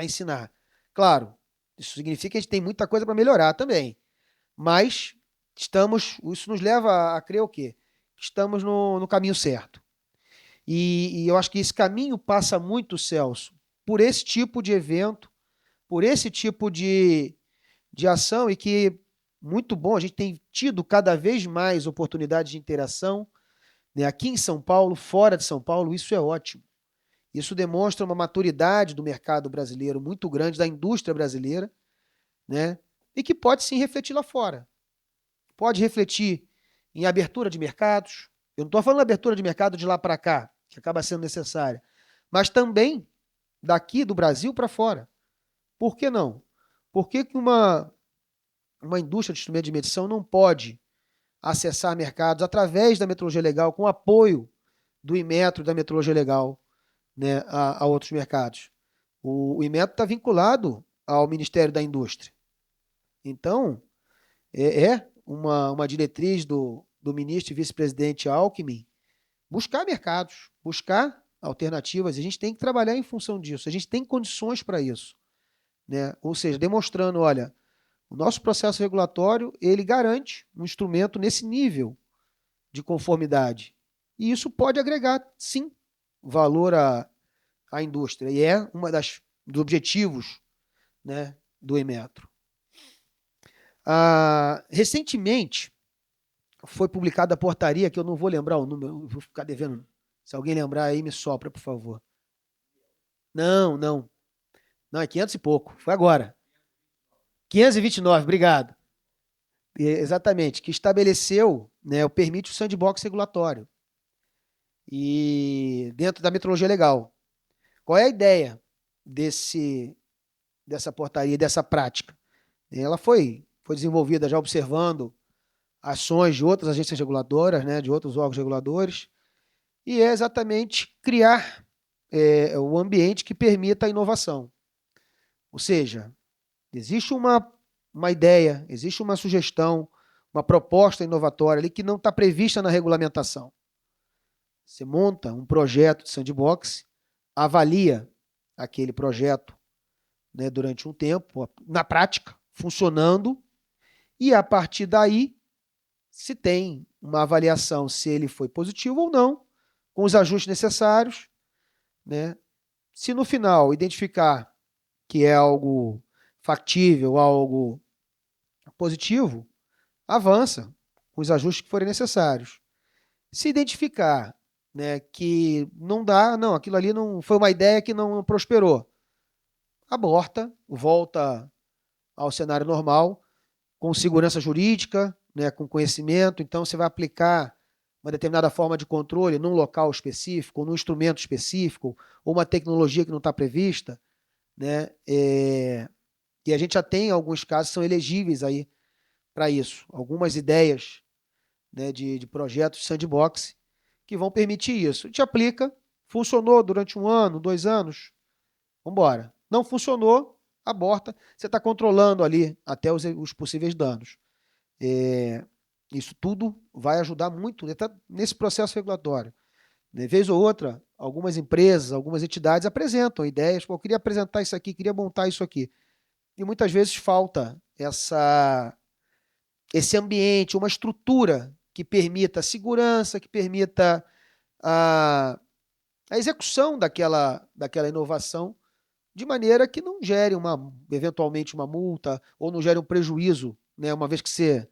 ensinar. Claro, isso significa que a gente tem muita coisa para melhorar também, mas isso nos leva a crer o quê? Estamos no caminho certo. E eu acho que esse caminho passa muito, Celso, por esse tipo de evento, por esse tipo de ação, e que, muito bom, a gente tem tido cada vez mais oportunidades de interação, né, aqui em São Paulo, fora de São Paulo. Isso é ótimo. Isso demonstra uma maturidade do mercado brasileiro muito grande, da indústria brasileira, né, e que pode sim refletir lá fora. Pode refletir em abertura de mercados. Eu não estou falando abertura de mercado de lá para cá, que acaba sendo necessária, mas também daqui do Brasil para fora. Por que não? Por que uma indústria de instrumento de medição não pode acessar mercados através da metrologia legal, com apoio do Inmetro, da metrologia legal, né, a outros mercados? O Inmetro está vinculado ao Ministério da Indústria. Então, uma diretriz do ministro e vice-presidente Alckmin buscar mercados, buscar alternativas. A gente tem que trabalhar em função disso. A gente tem condições para isso, né? Ou seja, demonstrando, olha, o nosso processo regulatório, ele garante um instrumento nesse nível de conformidade. E isso pode agregar, sim, valor à indústria. E é um dos objetivos, né, do Inmetro. Recentemente, foi publicada a portaria, que eu não vou lembrar o número, vou ficar devendo. Se alguém lembrar aí, me sopra, por favor. Não, não. Não, é 500 e pouco. Foi agora. 529, obrigado. Exatamente, que estabeleceu, né, permite o sandbox regulatório. E dentro da metodologia legal. Qual é a ideia dessa portaria, dessa prática? Ela foi desenvolvida já observando ações de outras agências reguladoras, né, de outros órgãos reguladores, e é exatamente criar o ambiente que permita a inovação. Ou seja, existe uma ideia, existe uma sugestão, uma proposta inovatória ali que não está prevista na regulamentação. Você monta um projeto de sandbox, avalia aquele projeto, né, durante um tempo, na prática, funcionando, e a partir daí se tem uma avaliação se ele foi positivo ou não, com os ajustes necessários, né? Se no final identificar que é algo factível, algo positivo, avança com os ajustes que forem necessários. Se identificar, né, que não dá, não, aquilo ali não foi uma ideia que não prosperou, aborta, volta ao cenário normal, com segurança jurídica, né, com conhecimento. Então, você vai aplicar uma determinada forma de controle num local específico, ou num instrumento específico, ou uma tecnologia que não está prevista, né? E a gente já tem alguns casos que são elegíveis aí para isso. Algumas ideias, né, de projetos sandbox que vão permitir isso. A gente aplica, funcionou durante 1 ano, 2 anos, vamos embora. Não funcionou, aborta, você está controlando ali até os possíveis danos. Isso tudo vai ajudar muito nesse processo regulatório. De vez ou outra, algumas empresas, algumas entidades apresentam ideias, eu queria apresentar isso aqui, queria montar isso aqui. E muitas vezes falta esse ambiente, uma estrutura que permita a segurança, que permita a execução daquela inovação, de maneira que não gere eventualmente uma multa, ou não gere um prejuízo, né, uma vez que você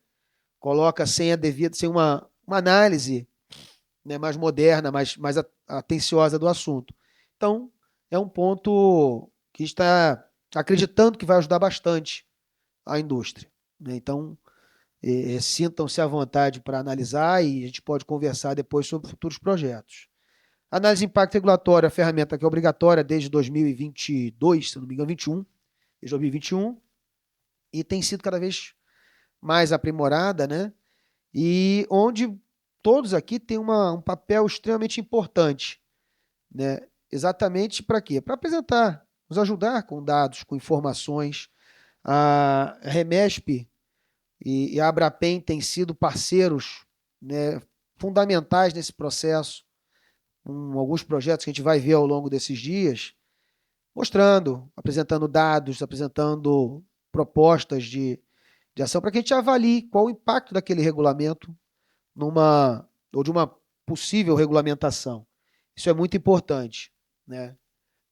coloca sem uma análise, né, mais moderna, mais atenciosa do assunto. Então, é um ponto que está acreditando que vai ajudar bastante a indústria, né? Então, sintam-se à vontade para analisar e a gente pode conversar depois sobre futuros projetos. Análise de impacto regulatório, a ferramenta que é obrigatória desde 2022, se não me engano, 21, desde 2021, e tem sido cada vez mais aprimorada, né? E onde todos aqui têm um papel extremamente importante, né? Exatamente para quê? Para apresentar, nos ajudar com dados, com informações. A Remesp e a Abrapem têm sido parceiros, né, fundamentais nesse processo, com alguns projetos que a gente vai ver ao longo desses dias, mostrando, apresentando dados, apresentando propostas de ação para que a gente avalie qual o impacto daquele regulamento ou de uma possível regulamentação. Isso é muito importante, né?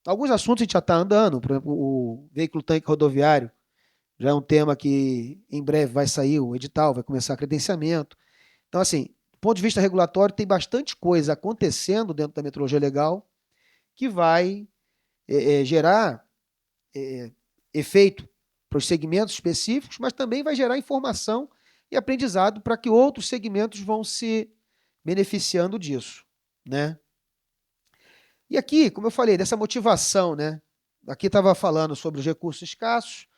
Alguns assuntos a gente já está andando, por exemplo, o veículo tanque rodoviário já é um tema que em breve vai sair o edital, vai começar credenciamento. Então, assim, do ponto de vista regulatório, tem bastante coisa acontecendo dentro da metodologia legal que vai gerar efeito para os segmentos específicos, mas também vai gerar informação e aprendizado para que outros segmentos vão se beneficiando disso, né? E aqui, como eu falei, dessa motivação, né? Aqui estava falando sobre os recursos escassos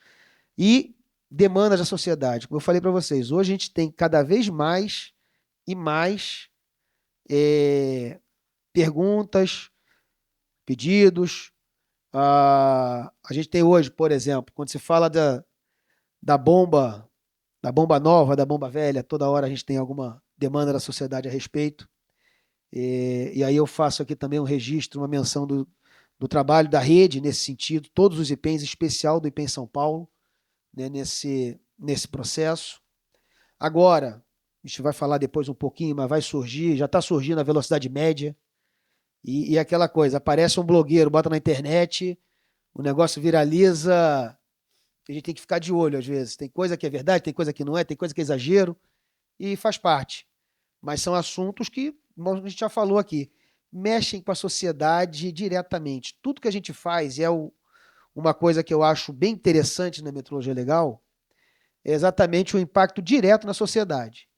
e demandas da sociedade. Como eu falei para vocês, hoje a gente tem cada vez mais e mais perguntas, pedidos. A gente tem hoje, por exemplo, quando se fala da bomba nova, da bomba velha, toda hora a gente tem alguma demanda da sociedade a respeito. E aí eu faço aqui também um registro, uma menção do trabalho da rede nesse sentido, todos os IPENs, em especial do IPEN São Paulo, né, nesse processo. Agora, a gente vai falar depois um pouquinho, mas vai surgir, já está surgindo a velocidade média, e aquela coisa, aparece um blogueiro, bota na internet, o negócio viraliza A gente tem que ficar de olho, às vezes. Tem coisa que é verdade, tem coisa que não é, tem coisa que é exagero, e faz parte. Mas são assuntos que, como a gente já falou aqui, mexem com a sociedade diretamente. Tudo que a gente faz, uma coisa que eu acho bem interessante na metrologia legal, é exatamente o impacto direto na sociedade,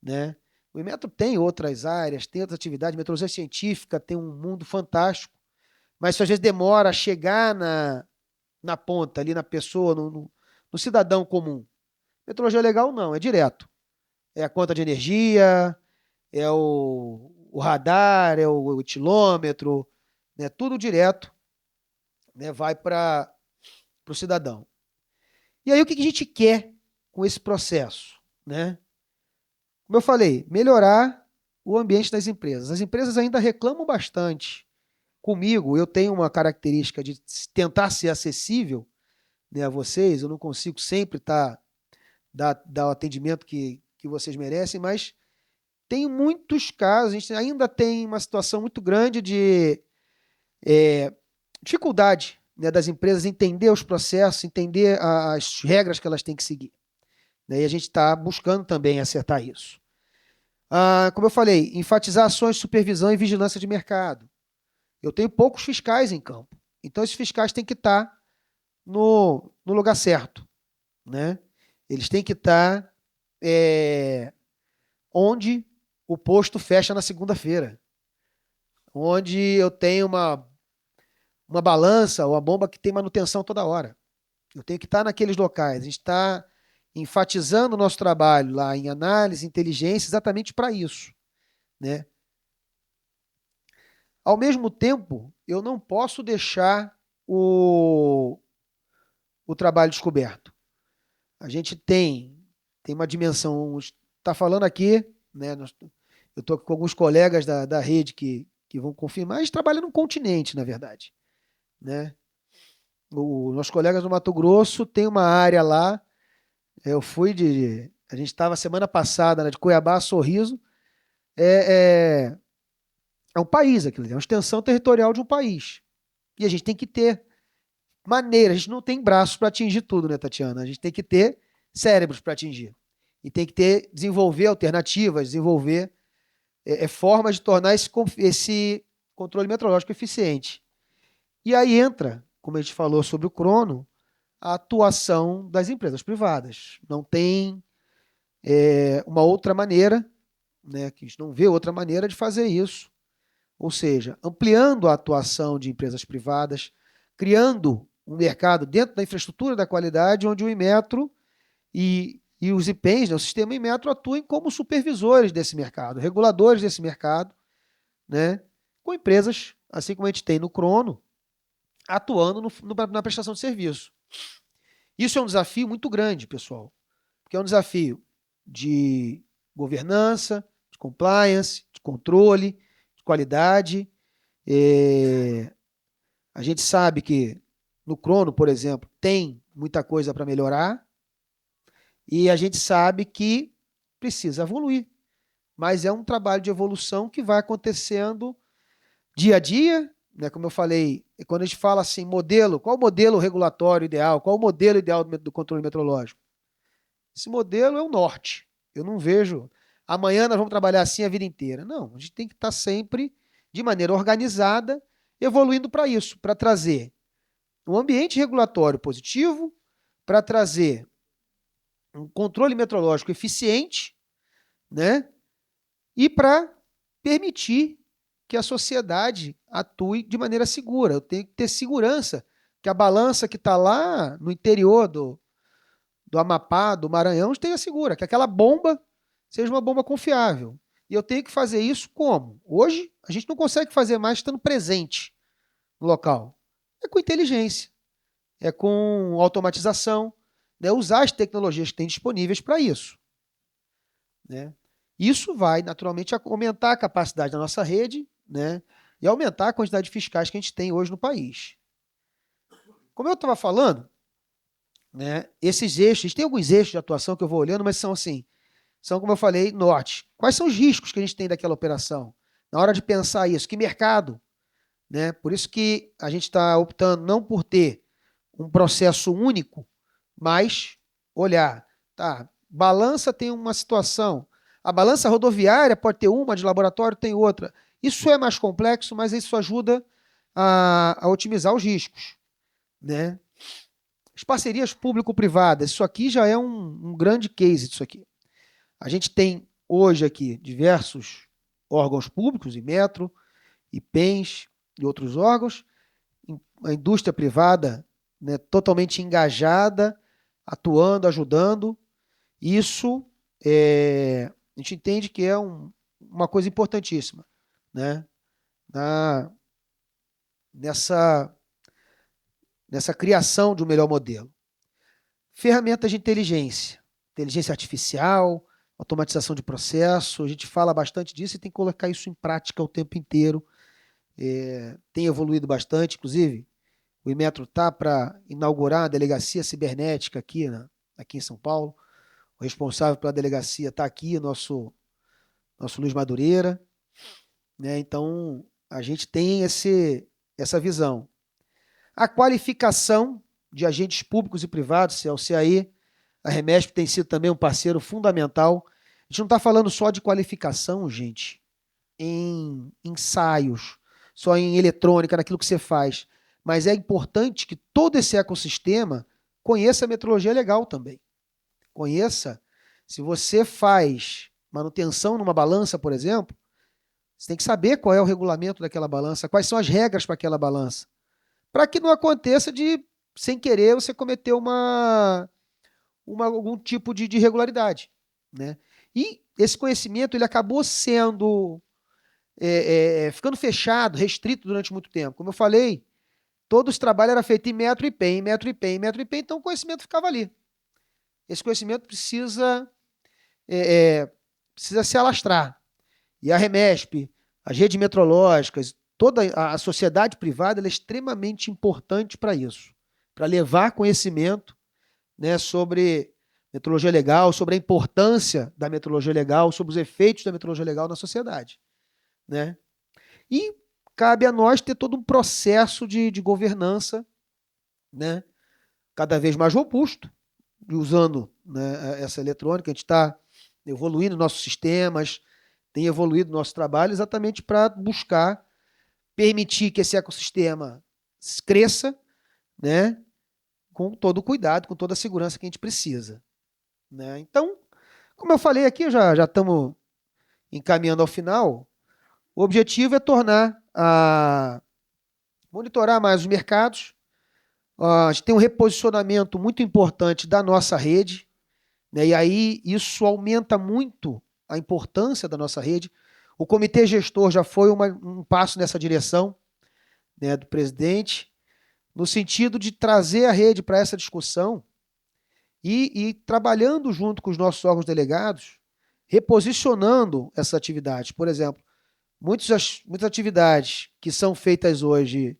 né? O Inmetro tem outras áreas, tem outras atividades, metrologia científica tem um mundo fantástico, mas isso às vezes demora a chegar na ponta, ali na pessoa, no cidadão comum. Metrologia legal não, é direto. É a conta de energia, é o radar, é o etilômetro, né? Tudo direto, né? Vai para o cidadão. E aí o que a gente quer com esse processo, né? Como eu falei, melhorar o ambiente das empresas. As empresas ainda reclamam bastante. Comigo, eu tenho uma característica de tentar ser acessível, né, a vocês. Eu não consigo sempre dar o atendimento que vocês merecem, mas tem muitos casos, a gente ainda tem uma situação muito grande de dificuldade, né, das empresas entender os processos, entender as regras que elas têm que seguir. E a gente está buscando também acertar isso. Como eu falei, enfatizar ações de supervisão e vigilância de mercado. Eu tenho poucos fiscais em campo. Então, esses fiscais têm que estar no lugar certo, né? Eles têm que estar onde o posto fecha na segunda-feira. Onde eu tenho uma balança ou uma bomba que tem manutenção toda hora. Eu tenho que estar naqueles locais. A gente está enfatizando o nosso trabalho lá em análise, inteligência, exatamente para isso, né? Ao mesmo tempo, eu não posso deixar o trabalho descoberto. A gente tem uma dimensão, está falando aqui, né? Eu estou com alguns colegas da rede que vão confirmar, a gente trabalha num continente, na verdade, né? Os nossos colegas do Mato Grosso tem uma área lá. A gente estava semana passada, né, de Cuiabá a Sorriso. É um país aquilo, é uma extensão territorial de um país. E a gente tem que ter maneira, a gente não tem braços para atingir tudo, né, Tatiana? A gente tem que ter cérebros para atingir. E tem que desenvolver alternativas, desenvolver formas de tornar esse controle metrológico eficiente. E aí entra, como a gente falou sobre o crono, a atuação das empresas privadas. Não tem uma outra maneira, né, que a gente não vê outra maneira de fazer isso. Ou seja, ampliando a atuação de empresas privadas, criando um mercado dentro da infraestrutura da qualidade, onde o Inmetro e os IPENs, né, o sistema Inmetro, atuem como supervisores desse mercado, reguladores desse mercado, né, com empresas, assim como a gente tem no crono, atuando na prestação de serviço. Isso é um desafio muito grande, pessoal, porque é um desafio de governança, de compliance, de controle, de qualidade. A gente sabe que no crono, por exemplo, tem muita coisa para melhorar e a gente sabe que precisa evoluir, mas é um trabalho de evolução que vai acontecendo dia a dia, né? Como eu falei, quando a gente fala assim, modelo, qual o modelo regulatório ideal, qual o modelo ideal do controle metrológico? Esse modelo é o norte. Eu não vejo, amanhã nós vamos trabalhar assim a vida inteira. Não, a gente tem que estar sempre, de maneira organizada, evoluindo para isso, para trazer um ambiente regulatório positivo, para trazer um controle metrológico eficiente, né? E para permitir que a sociedade atue de maneira segura. Eu tenho que ter segurança que a balança que está lá no interior do Amapá, do Maranhão, esteja segura, que aquela bomba seja uma bomba confiável. E eu tenho que fazer isso como? Hoje, a gente não consegue fazer mais estando presente no local. É com inteligência, é com automatização, né? Usar as tecnologias que tem disponíveis para isso, né? Isso vai, naturalmente, aumentar a capacidade da nossa rede, né? E aumentar a quantidade de fiscais que a gente tem hoje no país. Como eu estava falando, né, esses eixos, tem alguns eixos de atuação que eu vou olhando, mas são assim, são, como eu falei, norte. Quais são os riscos que a gente tem daquela operação? Na hora de pensar isso, que mercado? Né? Por isso que a gente está optando não por ter um processo único, mas olhar, tá? Balança tem uma situação, a balança rodoviária pode ter uma, de laboratório tem outra. Isso é mais complexo, mas isso ajuda a otimizar os riscos, né? As parcerias público-privadas, isso aqui já é um grande case disso aqui. A gente tem hoje aqui diversos órgãos públicos, Inmetro, IPENS e outros órgãos, a indústria privada, né, totalmente engajada, atuando, ajudando. Isso a gente entende que é uma coisa importantíssima, né, nessa criação de um melhor modelo. Ferramentas de inteligência artificial, automatização de processo, a gente fala bastante disso e tem que colocar isso em prática o tempo inteiro. Tem evoluído bastante, inclusive o Inmetro está para inaugurar a delegacia cibernética aqui em São Paulo. O responsável pela delegacia está aqui, nosso Luiz Madureira, né? Então, a gente tem essa visão. A qualificação de agentes públicos e privados, CLCAE, a Remesp tem sido também um parceiro fundamental. A gente não está falando só de qualificação, gente, em ensaios, só em eletrônica, naquilo que você faz, mas é importante que todo esse ecossistema conheça a metrologia legal também. Conheça, se você faz manutenção numa balança, por exemplo, você tem que saber qual é o regulamento daquela balança, quais são as regras para aquela balança, para que não aconteça de, sem querer, você cometer algum tipo de irregularidade, né? E esse conhecimento ele acabou sendo ficando fechado, restrito durante muito tempo. Como eu falei, todo esse trabalho era feito em metro e IPEM, então o conhecimento ficava ali. Esse conhecimento precisa se alastrar. E a Remesp, as redes metrológicas, toda a sociedade privada ela é extremamente importante para isso, para levar conhecimento, né, sobre metrologia legal, sobre a importância da metrologia legal, sobre os efeitos da metrologia legal na sociedade, né? E cabe a nós ter todo um processo de governança, né, cada vez mais robusto, usando, né, essa eletrônica. A gente está evoluindo nossos sistemas, tem evoluído nosso trabalho exatamente para buscar permitir que esse ecossistema cresça, né, com todo o cuidado, com toda a segurança que a gente precisa, né? Então, como eu falei aqui, já estamos encaminhando ao final. O objetivo é monitorar mais os mercados. A gente tem um reposicionamento muito importante da nossa rede, né? E aí isso aumenta muito a importância da nossa rede. O comitê gestor já foi um passo nessa direção, né, do presidente, no sentido de trazer a rede para essa discussão e trabalhando junto com os nossos órgãos delegados, reposicionando essas atividades. Por exemplo, muitas atividades que são feitas hoje,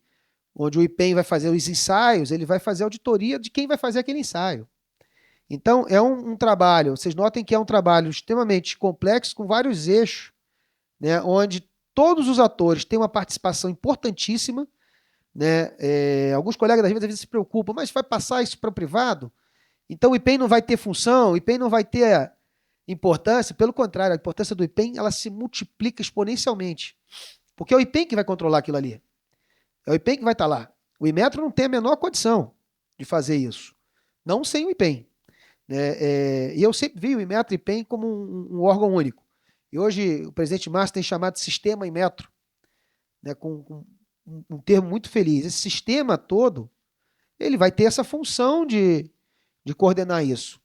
onde o IPEM vai fazer os ensaios, ele vai fazer auditoria de quem vai fazer aquele ensaio. Então, é um trabalho, vocês notem que é um trabalho extremamente complexo, com vários eixos, né, onde todos os atores têm uma participação importantíssima, né? Alguns colegas às vezes se preocupam, mas vai passar isso para o privado? Então o IPEM não vai ter função, o IPEM não vai ter importância. Pelo contrário, a importância do IPEM ela se multiplica exponencialmente, porque é o IPEM que vai controlar aquilo ali, é o IPEM que vai estar lá. O Inmetro não tem a menor condição de fazer isso, não sem o IPEM, né? E eu sempre vi o Inmetro e o IPEM como um órgão único. E hoje o presidente Márcio tem chamado de sistema Inmetro, né, com um termo muito feliz. Esse sistema todo, ele vai ter essa função de coordenar isso.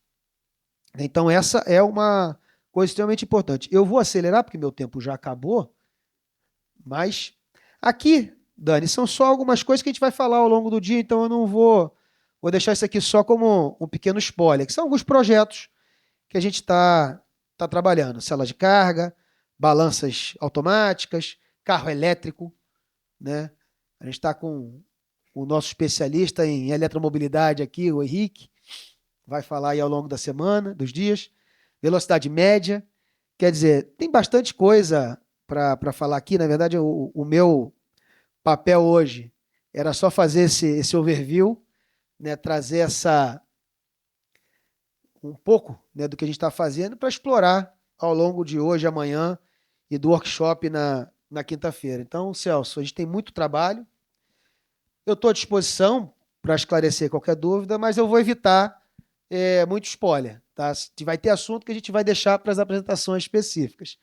Então, essa é uma coisa extremamente importante. Eu vou acelerar, porque meu tempo já acabou, mas aqui, Dani, são só algumas coisas que a gente vai falar ao longo do dia, então eu não vou deixar isso aqui só como um pequeno spoiler, que são alguns projetos que a gente está trabalhando. Cela de carga, balanças automáticas, carro elétrico, né? A gente está com o nosso especialista em eletromobilidade aqui, o Henrique, vai falar aí ao longo da semana, dos dias. Velocidade média, quer dizer, tem bastante coisa para falar aqui. Na verdade, o meu papel hoje era só fazer esse overview, né, trazer um pouco, né, do que a gente está fazendo para explorar ao longo de hoje, amanhã e do workshop na quinta-feira. Então, Celso, a gente tem muito trabalho. Eu estou à disposição para esclarecer qualquer dúvida, mas eu vou evitar muito spoiler, tá? Vai ter assunto que a gente vai deixar para as apresentações específicas.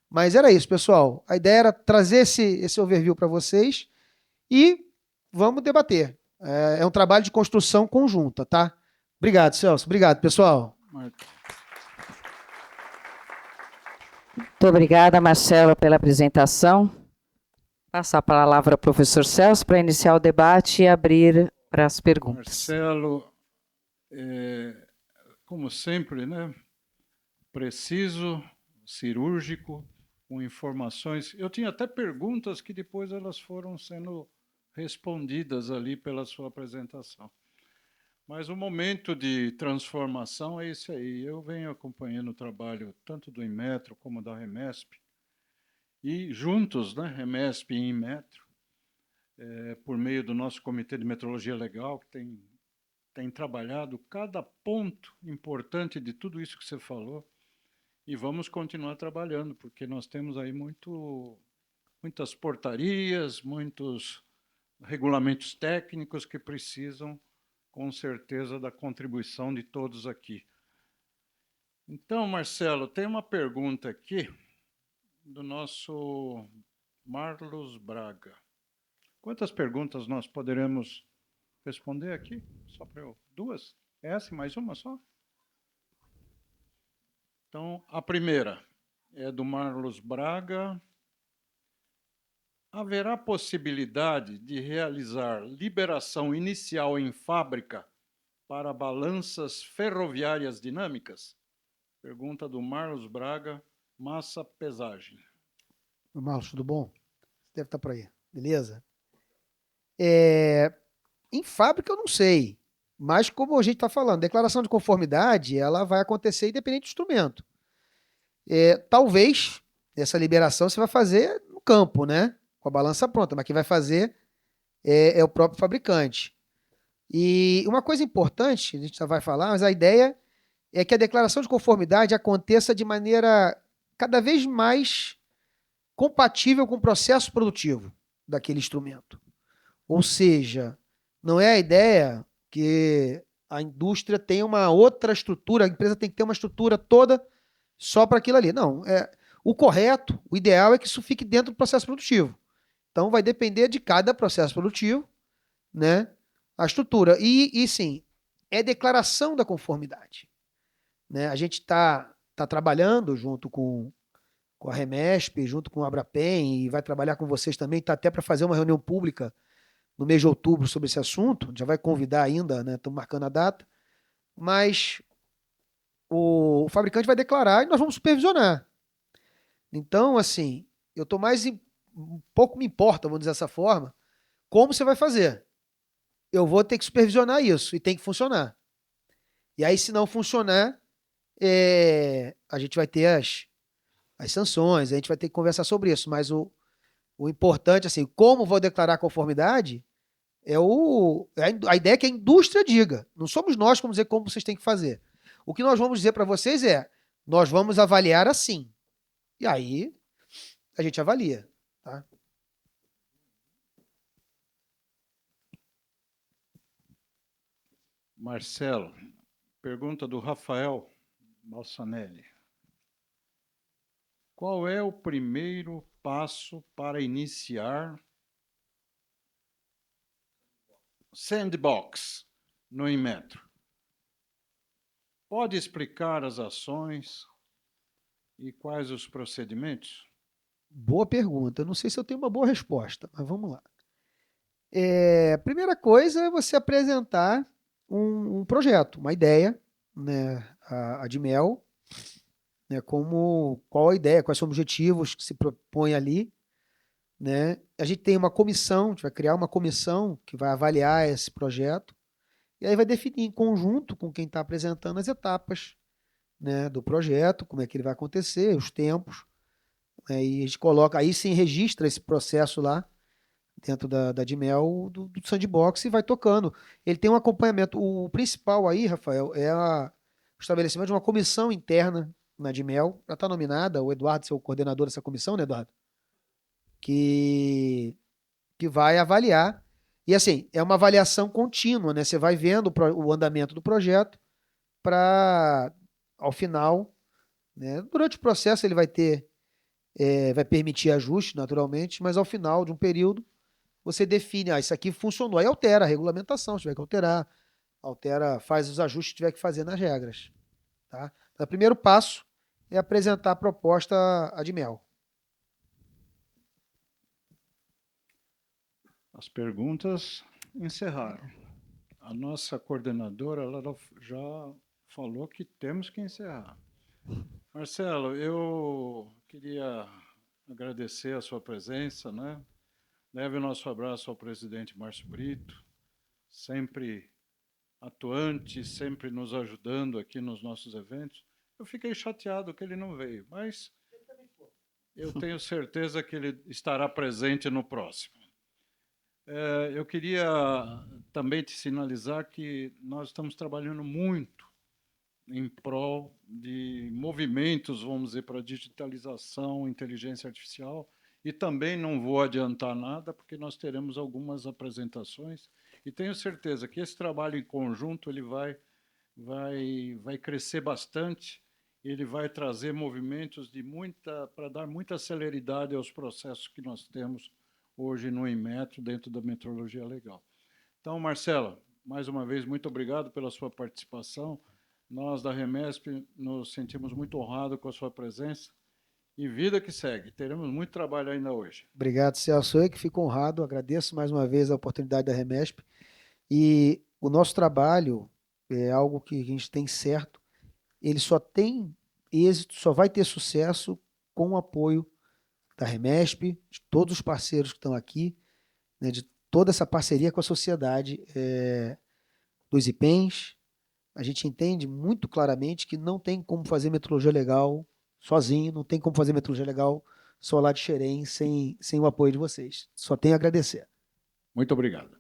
Mas era isso, pessoal. A ideia era trazer esse overview para vocês e vamos debater. É um trabalho de construção conjunta, tá? Obrigado, Celso. Obrigado, pessoal. Muito obrigada, Marcelo, pela apresentação. Passar a palavra ao professor Celso para iniciar o debate e abrir para as perguntas. Marcelo, como sempre, né? Preciso, cirúrgico, com informações. Eu tinha até perguntas que depois elas foram sendo respondidas ali pela sua apresentação. Mas o momento de transformação é esse aí. Eu venho acompanhando o trabalho tanto do Inmetro como da Remesp, e juntos, né, Remesp e Inmetro, por meio do nosso Comitê de Metrologia Legal, que tem trabalhado cada ponto importante de tudo isso que você falou, e vamos continuar trabalhando, porque nós temos aí muitas portarias, muitos regulamentos técnicos que precisam, com certeza, da contribuição de todos aqui. Então, Marcelo, tem uma pergunta aqui do nosso Marlos Braga. Quantas perguntas nós poderemos responder aqui? Só para eu... 2? Essa e mais uma só? Então, a primeira é do Marlos Braga. Haverá possibilidade de realizar liberação inicial em fábrica para balanças ferroviárias dinâmicas? Pergunta do Marlos Braga, Massa Pesagem. Marlos, tudo bom? Deve estar por aí. Beleza? Em fábrica eu não sei, mas como a gente está falando, declaração de conformidade, ela vai acontecer independente do instrumento. Talvez essa liberação você vai fazer no campo, né? Com a balança pronta, mas quem vai fazer é o próprio fabricante. E uma coisa importante, a gente já vai falar, mas a ideia é que a declaração de conformidade aconteça de maneira cada vez mais compatível com o processo produtivo daquele instrumento. Ou seja, não é a ideia que a indústria tenha uma outra estrutura, a empresa tem que ter uma estrutura toda só para aquilo ali. Não, o correto, o ideal é que isso fique dentro do processo produtivo. Então, vai depender de cada processo produtivo, né, a estrutura. E sim, é declaração da conformidade. Né? A gente está trabalhando junto com a Remesp, junto com a Abrapem, e vai trabalhar com vocês também, está até para fazer uma reunião pública no mês de outubro sobre esse assunto, já vai convidar ainda, né? Estamos marcando a data, mas o fabricante vai declarar e nós vamos supervisionar. Então, assim, eu estou mais... um pouco me importa, vamos dizer dessa forma, como você vai fazer. Eu vou ter que supervisionar isso e tem que funcionar. E aí, se não funcionar, a gente vai ter as sanções, a gente vai ter que conversar sobre isso, mas o importante, assim, como vou declarar conformidade, a ideia é que a indústria diga. Não somos nós que vamos dizer como vocês têm que fazer. O que nós vamos dizer para vocês nós vamos avaliar assim. E aí, a gente avalia. Tá? Marcelo, pergunta do Rafael Balsanelli. Qual é o primeiro passo para iniciar sandbox no Inmetro? Pode explicar as ações e quais os procedimentos? Boa pergunta. Não sei se eu tenho uma boa resposta, mas vamos lá. Primeira coisa é você apresentar um projeto, uma ideia, né, a de mel, né, qual a ideia, quais são os objetivos que se propõe ali. Né? A gente tem uma comissão, a gente vai criar uma comissão que vai avaliar esse projeto e aí vai definir em conjunto com quem está apresentando as etapas, né, do projeto, como é que ele vai acontecer, os tempos. Né, e a gente coloca, aí sim registra esse processo lá dentro da DMEL do Sandbox e vai tocando. Ele tem um acompanhamento. O principal aí, Rafael, estabelecimento de uma comissão interna na DIMEL, já está nominada, o Eduardo, seu coordenador dessa comissão, né, Eduardo? Que vai avaliar. E assim, é uma avaliação contínua, né? Você vai vendo o andamento do projeto para, ao final, né? Durante o processo ele vai permitir ajuste, naturalmente, mas ao final de um período você define, isso aqui funcionou, aí altera a regulamentação, se tiver que alterar, faz os ajustes que tiver que fazer nas regras, tá? Então, o primeiro passo é apresentar a proposta à DIMEL. As perguntas encerraram. A nossa coordenadora ela já falou que temos que encerrar. Marcelo, eu queria agradecer a sua presença, né? Leve o nosso abraço ao presidente Márcio Brito, sempre atuante, sempre nos ajudando aqui nos nossos eventos. Eu fiquei chateado que ele não veio, mas eu tenho certeza que ele estará presente no próximo. Eu queria também te sinalizar que nós estamos trabalhando muito em prol de movimentos, vamos dizer, para digitalização, inteligência artificial, e também não vou adiantar nada, porque nós teremos algumas apresentações, e tenho certeza que esse trabalho em conjunto ele vai crescer bastante, ele vai trazer movimentos para dar muita celeridade aos processos que nós temos hoje no Inmetro, dentro da metrologia legal. Então, Marcelo, mais uma vez, muito obrigado pela sua participação. Nós, da REMESP, nos sentimos muito honrados com a sua presença. E vida que segue. Teremos muito trabalho ainda hoje. Obrigado, Celso. Eu que fico honrado, agradeço mais uma vez a oportunidade da REMESP. E o nosso trabalho é algo que a gente tem certo, ele só tem êxito, só vai ter sucesso com o apoio da REMESP, de todos os parceiros que estão aqui, né, de toda essa parceria com a sociedade dos IPENs. A gente entende muito claramente que não tem como fazer metrologia legal sozinho, não tem como fazer metrologia legal só lá de Xerém, sem o apoio de vocês. Só tenho a agradecer. Muito obrigado.